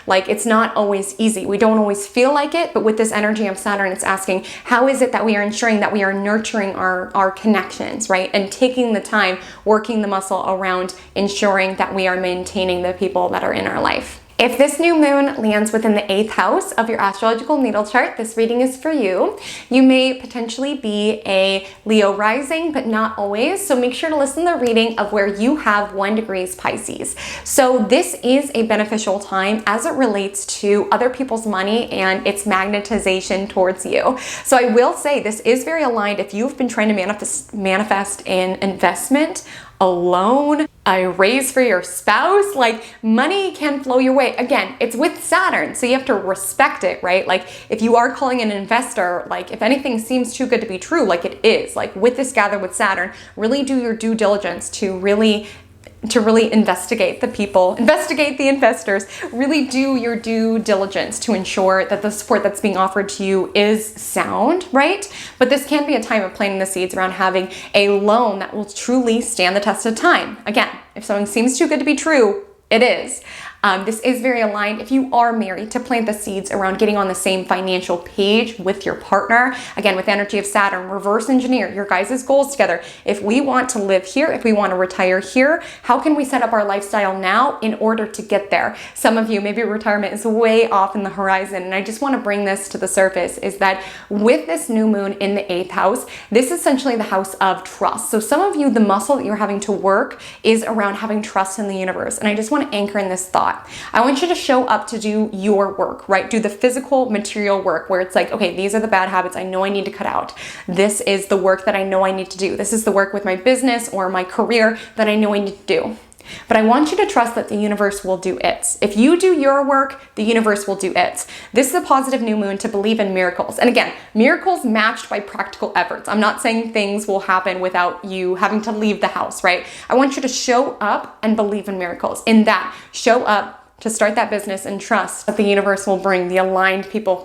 Like it's not always easy. We don't always feel like it, but with this energy of Saturn, it's asking, how is it that we are ensuring that we are nurturing our connections, right? And taking the time, working the muscle around ensuring that we are maintaining the people that are in our life. If this new moon lands within the 8th house of your astrological natal chart, this reading is for you. You may potentially be a Leo rising, but not always. So make sure to listen to the reading of where you have 1 degree Pisces. So this is a beneficial time as it relates to other people's money and its magnetization towards you. So I will say this is very aligned if you've been trying to manifest an investment, a loan, a raise for your spouse, like money can flow your way. Again, it's with Saturn, so you have to respect it, right? Like if you are calling an investor, like if anything seems too good to be true, like it is, like with this gather with Saturn, really do your due diligence to really investigate the people, investigate the investors, really do your due diligence to ensure that the support that's being offered to you is sound, right? But this can be a time of planting the seeds around having a loan that will truly stand the test of time. Again, if something seems too good to be true, it is. This is very aligned if you are married to plant the seeds around getting on the same financial page with your partner. Again, with energy of Saturn, reverse engineer your guys' goals together. If we want to live here, if we want to retire here, how can we set up our lifestyle now in order to get there? Some of you, maybe retirement is way off in the horizon, and I just want to bring this to the surface, is that with this new moon in the 8th house, this is essentially the house of trust. So some of you, the muscle that you're having to work is around having trust in the universe. And I just want to anchor in this thought. I want you to show up to do your work, right? Do the physical material work where it's like, okay, these are the bad habits I know I need to cut out. This is the work that I know I need to do. This is the work with my business or my career that I know I need to do. But I want you to trust that the universe will do its. If you do your work, the universe will do its. This is a positive new moon to believe in miracles. And again, miracles matched by practical efforts. I'm not saying things will happen without you having to leave the house, right? I want you to show up and believe in miracles. In that, show up to start that business and trust that the universe will bring the aligned people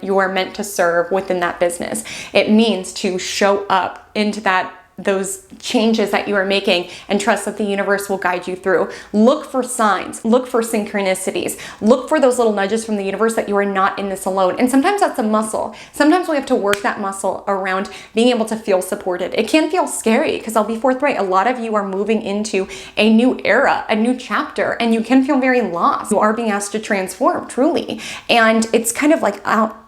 you are meant to serve within that business. It means to show up into those changes that you are making and trust that the universe will guide you through. Look for signs, look for synchronicities, look for those little nudges from the universe that you are not in this alone. And sometimes that's a muscle. Sometimes we have to work that muscle around being able to feel supported. It can feel scary because I'll be forthright. A lot of you are moving into a new era, a new chapter, and you can feel very lost. You are being asked to transform, truly. And it's kind of like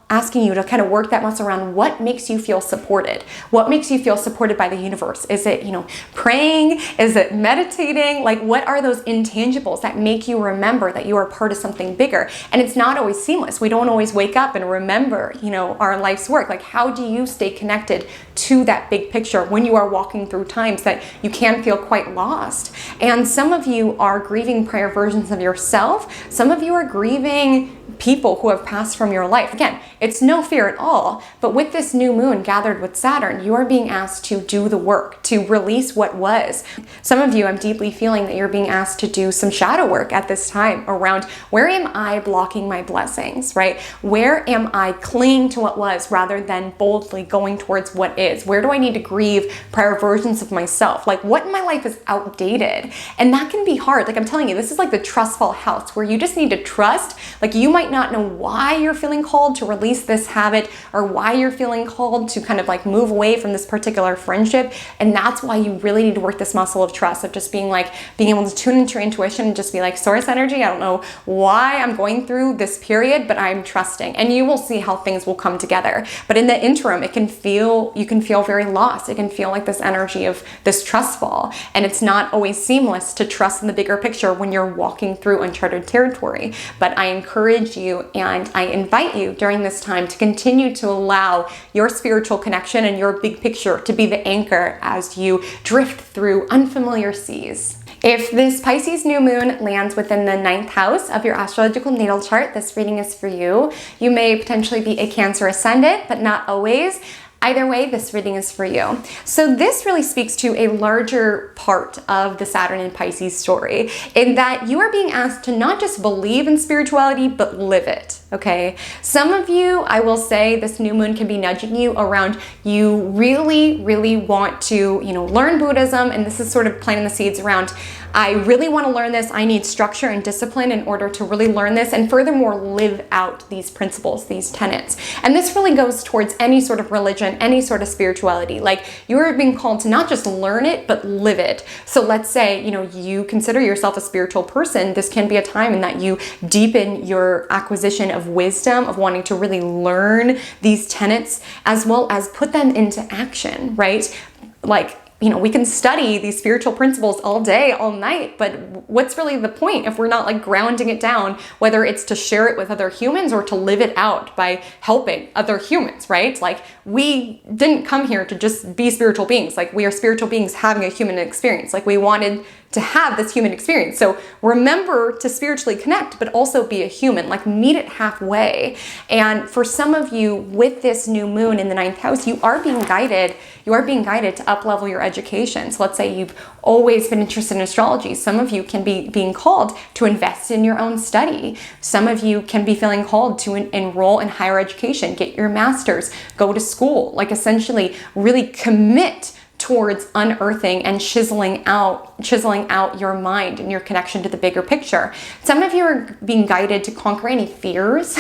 asking you to kind of work that muscle around what makes you feel supported. What makes you feel supported by the universe? Is it, praying? Is it meditating? Like, what are those intangibles that make you remember that you are part of something bigger? And it's not always seamless. We don't always wake up and remember, our life's work. Like, how do you stay connected to that big picture when you are walking through times that you can feel quite lost? And some of you are grieving prior versions of yourself. Some of you are grieving people who have passed from your life. Again, it's no fear at all, but with this new moon gathered with Saturn, you are being asked to do the work, to release what was. Some of you, I'm deeply feeling that you're being asked to do some shadow work at this time around where am I blocking my blessings, right? Where am I clinging to what was rather than boldly going towards what is? Where do I need to grieve prior versions of myself? Like, what in my life is outdated? And that can be hard. Like, I'm telling you, this is like the trustful house where you just need to trust. Like, you might not know why you're feeling called to release this habit or why you're feeling called to kind of like move away from this particular friendship. And that's why you really need to work this muscle of trust, of just being able to tune into your intuition and just be like, source energy, I don't know why I'm going through this period, but I'm trusting. And you will see how things will come together. But in the interim, you can feel very lost. It can feel like this energy of this trust fall. And it's not always seamless to trust in the bigger picture when you're walking through uncharted territory. But I encourage you and I invite you during this time to continue to allow your spiritual connection and your big picture to be the anchor as you drift through unfamiliar seas. If this Pisces new moon lands within the 9th house of your astrological natal chart, this reading is for you. You may potentially be a Cancer ascendant, but not always. Either way, this reading is for you. So this really speaks to a larger part of the Saturn and Pisces story, in that you are being asked to not just believe in spirituality, but live it, okay? Some of you, I will say, this new moon can be nudging you around you really, really want to, learn Buddhism, and this is sort of planting the seeds around, I really want to learn this. I need structure and discipline in order to really learn this, and furthermore, live out these principles, these tenets. And this really goes towards any sort of religion, any sort of spirituality. Like, you are being called to not just learn it, but live it. So let's say, you consider yourself a spiritual person. This can be a time in that you deepen your acquisition of wisdom, of wanting to really learn these tenets, as well as put them into action, right? Like, we can study these spiritual principles all day, all night, but what's really the point if we're not like grounding it down, whether it's to share it with other humans or to live it out by helping other humans, right? Like, we didn't come here to just be spiritual beings. Like, we are spiritual beings having a human experience. Like, we wanted to have this human experience. So remember to spiritually connect, but also be a human, like meet it halfway. And for some of you with this new moon in the 9th house, you are being guided to up-level your education. So let's say you've always been interested in astrology. Some of you can be being called to invest in your own study. Some of you can be feeling called to enroll in higher education, get your master's, go to school, like essentially really commit towards unearthing and chiseling out your mind and your connection to the bigger picture. Some of you are being guided to conquer any fears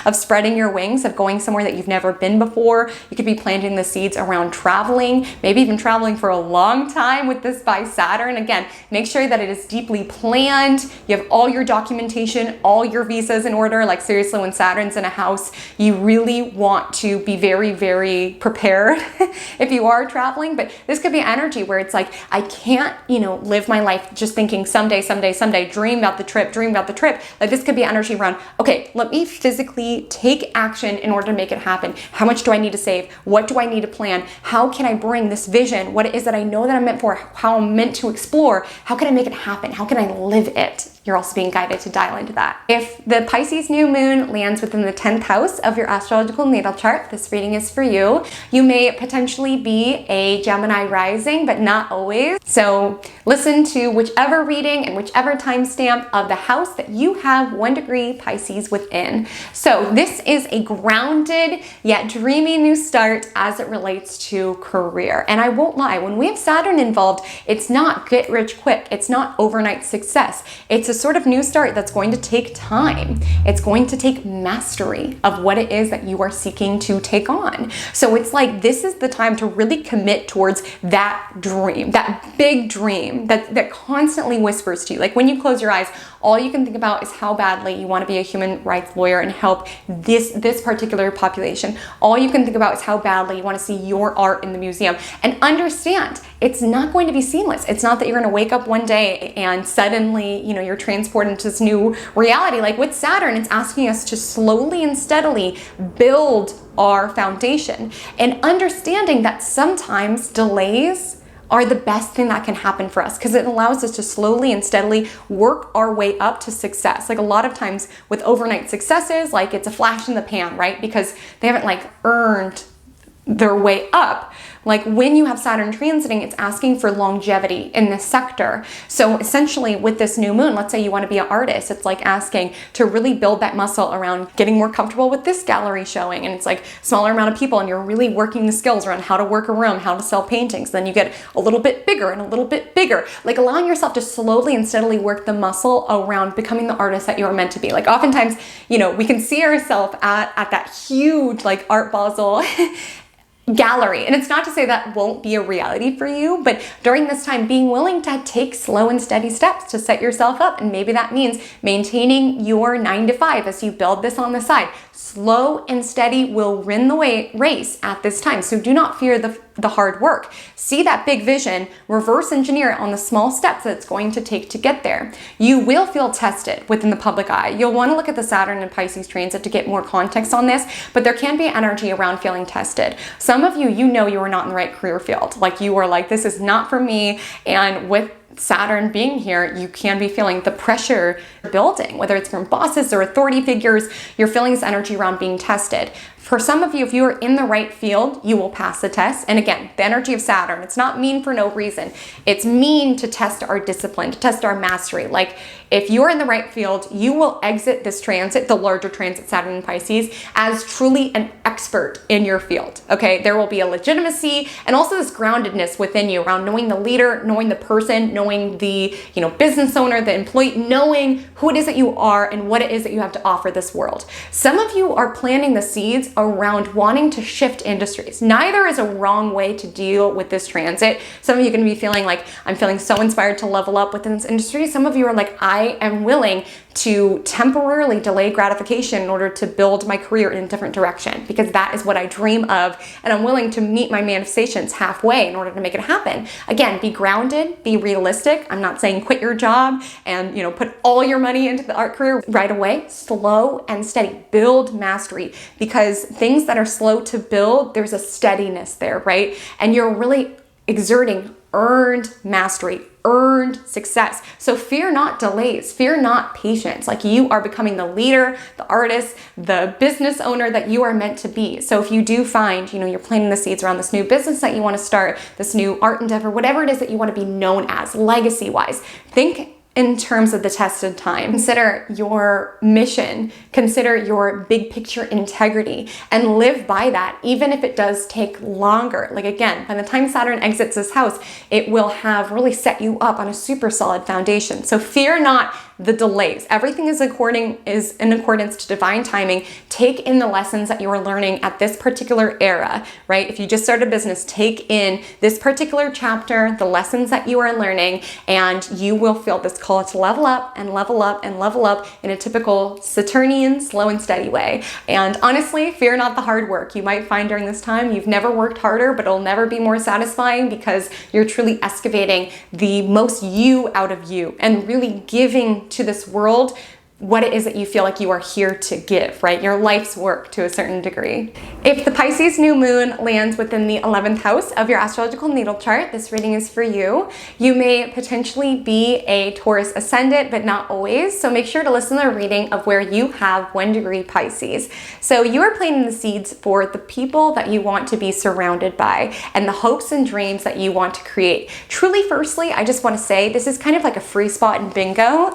of spreading your wings, of going somewhere that you've never been before. You could be planting the seeds around traveling, maybe even traveling for a long time with this by Saturn. Again, make sure that it is deeply planned. You have all your documentation, all your visas in order. Like, seriously, when Saturn's in a house, you really want to be very, very prepared if you are traveling. But this could be energy where it's like, I can't, live my life just thinking someday, dream about the trip. Like this could be energy around, okay, let me physically take action in order to make it happen. How much do I need to save? What do I need to plan? How can I bring this vision, what it is that I know that I'm meant for, how I'm meant to explore, how can I make it happen? How can I live it? You're also being guided to dial into that. If the Pisces new moon lands within the 10th house of your astrological natal chart, this reading is for you. You may potentially be a Gemini rising, but not always. So listen to whichever reading and whichever timestamp of the house that you have 1 degree Pisces within. So this is a grounded yet dreamy new start as it relates to career. And I won't lie, when we have Saturn involved, it's not get rich quick. It's not overnight success. It's a sort of new start that's going to take time. It's going to take mastery of what it is that you are seeking to take on. So it's like, this is the time to really commit towards that dream, that big dream that constantly whispers to you. Like when you close your eyes, all you can think about is how badly you want to be a human rights lawyer and help this particular population. All you can think about is how badly you want to see your art in the museum. And understand, it's not going to be seamless. It's not that you're going to wake up one day and suddenly, you're transported into this new reality. Like with Saturn, it's asking us to slowly and steadily build our foundation and understanding that sometimes delays are the best thing that can happen for us because it allows us to slowly and steadily work our way up to success. Like a lot of times with overnight successes, like it's a flash in the pan, right? Because they haven't like earned their way up. Like when you have Saturn transiting, it's asking for longevity in this sector. So essentially with this new moon, let's say you want to be an artist, it's like asking to really build that muscle around getting more comfortable with this gallery showing. And it's like smaller amount of people and you're really working the skills around how to work a room, how to sell paintings. Then you get a little bit bigger and a little bit bigger, like allowing yourself to slowly and steadily work the muscle around becoming the artist that you are meant to be. Like oftentimes, we can see ourselves at that huge like Art Basel gallery. And it's not to say that won't be a reality for you, but during this time, being willing to take slow and steady steps to set yourself up. And maybe that means maintaining your 9 to 5 as you build this on the side. Slow and steady will win the race at this time. So do not fear the hard work. See that big vision, reverse engineer it on the small steps that it's going to take to get there. You will feel tested within the public eye. You'll want to look at the Saturn and Pisces transit to get more context on this, but there can be energy around feeling tested. Some of you, you are not in the right career field. Like you are like, this is not for me. And with Saturn being here, you can be feeling the pressure building, whether it's from bosses or authority figures. You're feeling this energy around being tested. For some of you, if you are in the right field, you will pass the test. And again, the energy of Saturn, it's not mean for no reason. It's mean to test our discipline, to test our mastery. Like if you're in the right field, you will exit this transit, the larger transit, Saturn and Pisces, as truly an expert in your field. Okay, there will be a legitimacy and also this groundedness within you around knowing the leader, knowing the person, knowing the business owner, the employee, knowing who it is that you are and what it is that you have to offer this world. Some of you are planting the seeds around wanting to shift industries. Neither is a wrong way to deal with this transit. Some of you are going to be feeling like, I'm feeling so inspired to level up within this industry. Some of you are like, I am willing to temporarily delay gratification in order to build my career in a different direction because that is what I dream of, and I'm willing to meet my manifestations halfway in order to make it happen. Again, be grounded, be realistic. I'm not saying quit your job and put all your money into the art career right away. Slow and steady, build mastery, because things that are slow to build, there's a steadiness there, right? And you're really exerting earned mastery, earned success. So fear not delays, fear not patience. Like you are becoming the leader, the artist, the business owner that you are meant to be. So if you do find, you're planting the seeds around this new business that you want to start, this new art endeavor, whatever it is that you want to be known as, legacy-wise, think in terms of the tested time. Consider your mission, consider your big picture integrity, and live by that, even if it does take longer. Like again, by the time Saturn exits this house, it will have really set you up on a super solid foundation. So fear not the delays. Everything is in accordance to divine timing. Take in the lessons that you are learning at this particular era, right? If you just started a business, take in this particular chapter, the lessons that you are learning, and you will feel this call to level up and level up and level up in a typical Saturnian, slow and steady way. And honestly, fear not the hard work. You might find during this time you've never worked harder, but it'll never be more satisfying because you're truly excavating the most you out of you and really giving to this world what it is that you feel like you are here to give, right? Your life's work to a certain degree. If the Pisces new moon lands within the 11th house of your astrological natal chart, this reading is for you. You may potentially be a Taurus ascendant, but not always. So make sure to listen to the reading of where you have 1 degree Pisces. So you are planting the seeds for the people that you want to be surrounded by and the hopes and dreams that you want to create. Truly, firstly, I just want to say this is kind of like a free spot in bingo,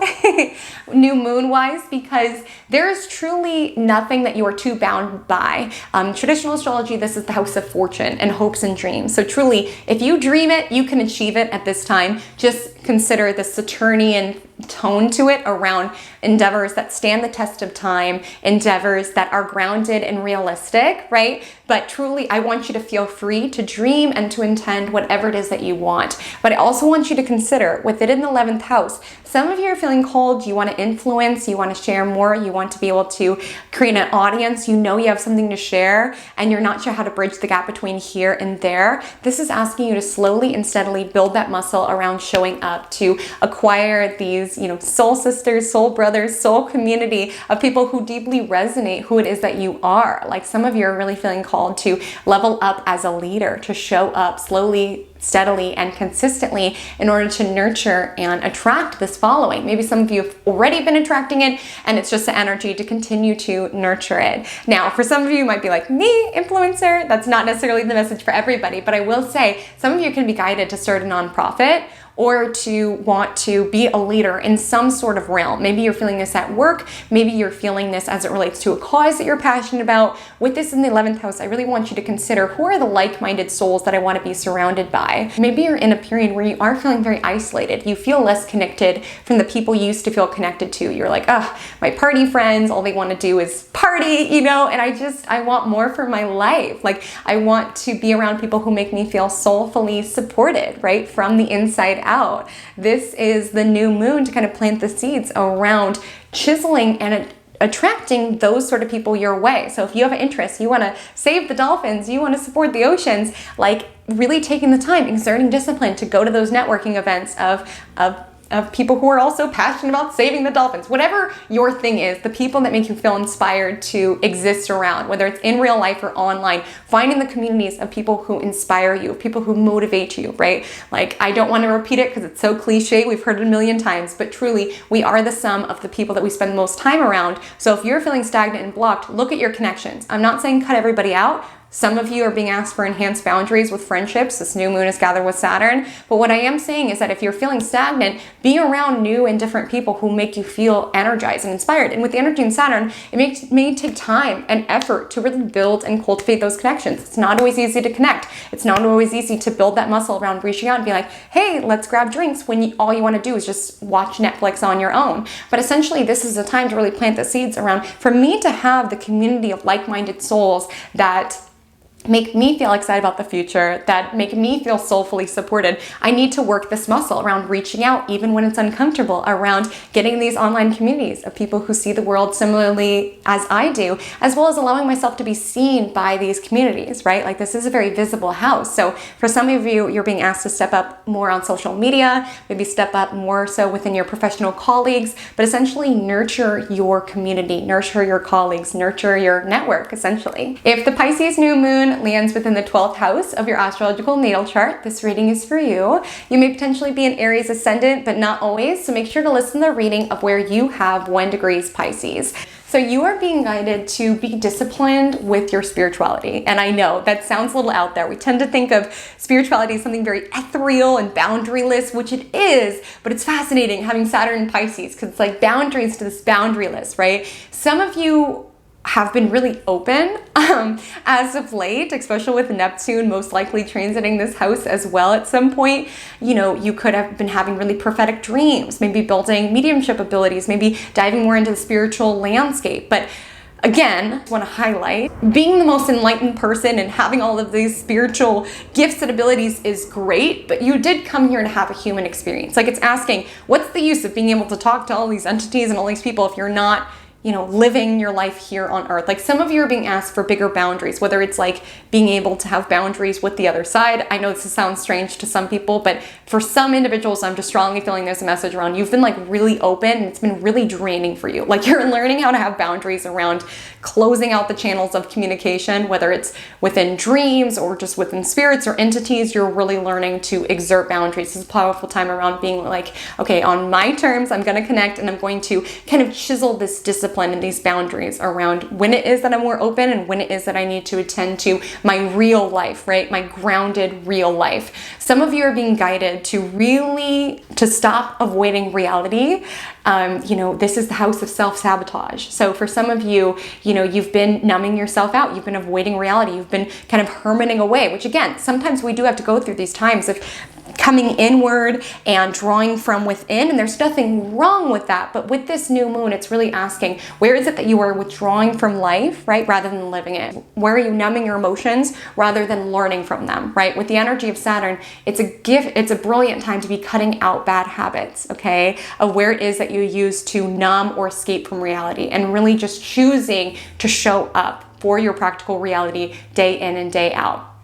new moon because there is truly nothing that you are too bound by. Traditional astrology, this is the house of fortune and hopes and dreams. So truly, if you dream it, you can achieve it at this time. Just consider the Saturnian tone to it around endeavors that stand the test of time, endeavors that are grounded and realistic, right? But truly, I want you to feel free to dream and to intend whatever it is that you want. But I also want you to consider, with it in the 11th house, some of you are feeling called, you want to influence, you want to share more, you want to be able to create an audience, you know you have something to share, and you're not sure how to bridge the gap between here and there. This is asking you to slowly and steadily build that muscle around showing up, to acquire these, soul sisters, soul brothers, soul community of people who deeply resonate who it is that you are. Like some of you are really feeling called to level up as a leader, to show up slowly, steadily, and consistently in order to nurture and attract this following. Maybe some of you have already been attracting it and it's just the energy to continue to nurture it. Now, for some of you might be like, me, influencer, that's not necessarily the message for everybody, but I will say some of you can be guided to start a nonprofit or to want to be a leader in some sort of realm. Maybe you're feeling this at work. Maybe you're feeling this as it relates to a cause that you're passionate about. With this in the 11th house, I really want you to consider, who are the like-minded souls that I want to be surrounded by? Maybe you're in a period where you are feeling very isolated. You feel less connected from the people you used to feel connected to. You're like, my party friends, all they want to do is party, and I want more for my life. Like, I want to be around people who make me feel soulfully supported, right? From the inside out. This is the new moon to kind of plant the seeds around chiseling and attracting those sort of people your way. So if you have an interest, you want to save the dolphins, you want to support the oceans, like really taking the time, exerting discipline to go to those networking events of people who are also passionate about saving the dolphins. Whatever your thing is, the people that make you feel inspired to exist around, whether it's in real life or online, finding the communities of people who inspire you, people who motivate you, right? Like, I don't want to repeat it because it's so cliche, we've heard it a million times, but truly, we are the sum of the people that we spend the most time around. So if you're feeling stagnant and blocked, look at your connections. I'm not saying cut everybody out. Some of you are being asked for enhanced boundaries with friendships. This new moon is gathered with Saturn. But what I am saying is that if you're feeling stagnant, be around new and different people who make you feel energized and inspired. And with the energy in Saturn, it may take time and effort to really build and cultivate those connections. It's not always easy to connect. It's not always easy to build that muscle around reaching out and be like, hey, let's grab drinks, when all you want to do is just watch Netflix on your own. But essentially, this is a time to really plant the seeds around, for me to have the community of like-minded souls that make me feel excited about the future, that make me feel soulfully supported. I need to work this muscle around reaching out, even when it's uncomfortable, around getting these online communities of people who see the world similarly as I do, as well as allowing myself to be seen by these communities, right? Like, this is a very visible house. So for some of you, you're being asked to step up more on social media, maybe step up more so within your professional colleagues, but essentially nurture your community, nurture your colleagues, nurture your network, essentially. If the Pisces new moon lands within the 12th house of your astrological natal chart, this reading is for you. You may potentially be an Aries ascendant, but not always, so make sure to listen to the reading of where you have 1 degree Pisces. So you are being guided to be disciplined with your spirituality. And I know that sounds a little out there. We tend to think of spirituality as something very ethereal and boundaryless, which it is, but it's fascinating having Saturn in Pisces, because it's like boundaries to this boundaryless, right? Some of you have been really open as of late, especially with Neptune most likely transiting this house as well at some point. You know, you could have been having really prophetic dreams, maybe building mediumship abilities, maybe diving more into the spiritual landscape. But again, I want to highlight, being the most enlightened person and having all of these spiritual gifts and abilities is great, but you did come here to have a human experience. Like, it's asking, what's the use of being able to talk to all these entities and all these people if you're not, you know, living your life here on earth? Like, some of you are being asked for bigger boundaries, whether it's like being able to have boundaries with the other side. I know this sounds strange to some people, but for some individuals, I'm just strongly feeling there's a message around you've been like really open and it's been really draining for you. Like, you're learning how to have boundaries around closing out the channels of communication, whether it's within dreams or just within spirits or entities. You're really learning to exert boundaries. This is a powerful time around being like, okay, on my terms, I'm going to connect and I'm going to kind of chisel this discipline and these boundaries around when it is that I'm more open and when it is that I need to attend to my real life, right? My grounded real life. Some of you are being guided to stop avoiding reality. You know, this is the house of self-sabotage. So for some of you, you know, you've been numbing yourself out. You've been avoiding reality. You've been kind of hermiting away, which again, sometimes we do have to go through these times of coming inward and drawing from within, and there's nothing wrong with that. But with this new moon, it's really asking, where is it that you are withdrawing from life, right, rather than living it? Where are you numbing your emotions rather than learning from them, right? With the energy of Saturn, it's a gift, it's a brilliant time to be cutting out bad habits, okay, of where it is that you use to numb or escape from reality, and really just choosing to show up for your practical reality day in and day out.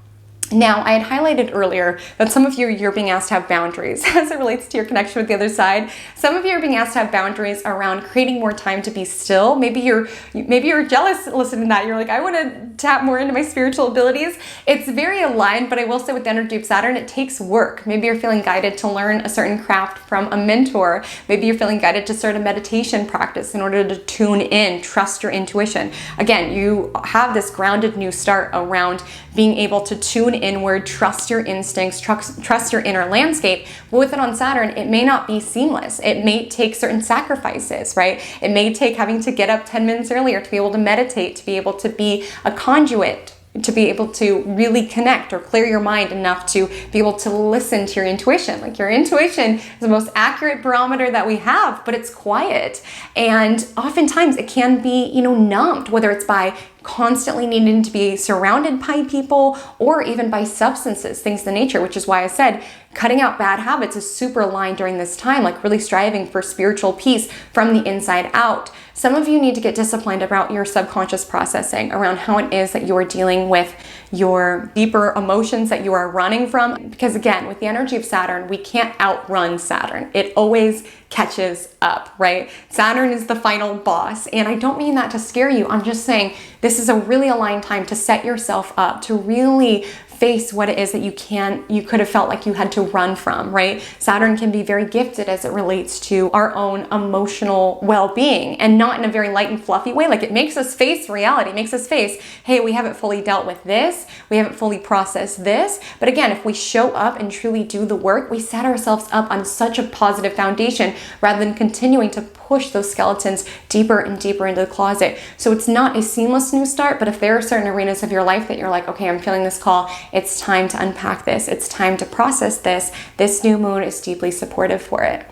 Now, I had highlighted earlier that some of you, you're being asked to have boundaries as it relates to your connection with the other side. Some of you are being asked to have boundaries around creating more time to be still. Maybe you're jealous listening to that. You're like, I want to tap more into my spiritual abilities. It's very aligned, but I will say with the energy of Saturn, it takes work. Maybe you're feeling guided to learn a certain craft from a mentor. Maybe you're feeling guided to start a meditation practice in order to tune in, trust your intuition. Again, you have this grounded new start around being able to tune inward, trust your instincts, trust your inner landscape. But with it on Saturn, it may not be seamless. It may take certain sacrifices, right? It may take having to get up 10 minutes earlier to be able to meditate, to be able to be a conduit, to be able to really connect or clear your mind enough to be able to listen to your intuition. Like, your intuition is the most accurate barometer that we have, but it's quiet. And oftentimes it can be, you know, numbed, whether it's by constantly needing to be surrounded by people or even by substances, things of the nature, which is why I said cutting out bad habits is super aligned during this time, like really striving for spiritual peace from the inside out. Some of you need to get disciplined about your subconscious processing around how it is that you are dealing with your deeper emotions that you are running from. Because again, with the energy of Saturn, we can't outrun Saturn. It always catches up, right? Saturn is the final boss. And I don't mean that to scare you. I'm just saying this is a really aligned time to set yourself up to really face what it is that you could have felt like you had to run from, right? Saturn can be very gifted as it relates to our own emotional well-being, and not in a very light and fluffy way. Like, it makes us face reality, it makes us face, hey, we haven't fully dealt with this, we haven't fully processed this. But again, if we show up and truly do the work, we set ourselves up on such a positive foundation rather than continuing to push those skeletons deeper and deeper into the closet. So it's not a seamless new start, but if there are certain arenas of your life that you're like, okay, I'm feeling this call, it's time to unpack this, it's time to process this, this new moon is deeply supportive for it.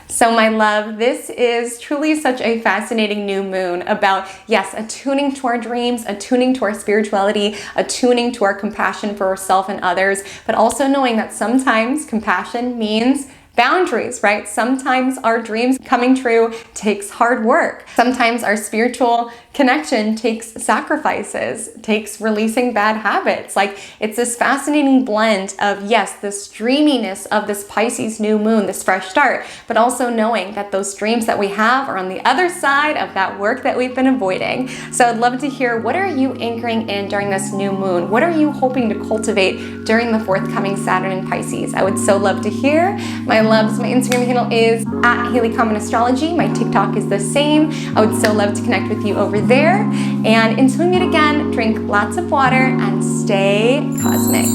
So my love, this is truly such a fascinating new moon about, yes, attuning to our dreams, attuning to our spirituality, attuning to our compassion for ourselves and others, but also knowing that sometimes compassion means boundaries, right? Sometimes our dreams coming true takes hard work. Sometimes our spiritual connection takes sacrifices, takes releasing bad habits. Like, it's this fascinating blend of, yes, this dreaminess of this Pisces new moon, this fresh start, but also knowing that those dreams that we have are on the other side of that work that we've been avoiding. So I'd love to hear, what are you anchoring in during this new moon? What are you hoping to cultivate during the forthcoming Saturn in Pisces? I would so love to hear. My loves, my Instagram handle is @HaleyCommentAstrology. My TikTok is the same. I would so love to connect with you over there. And until we meet again, drink lots of water and stay cosmic.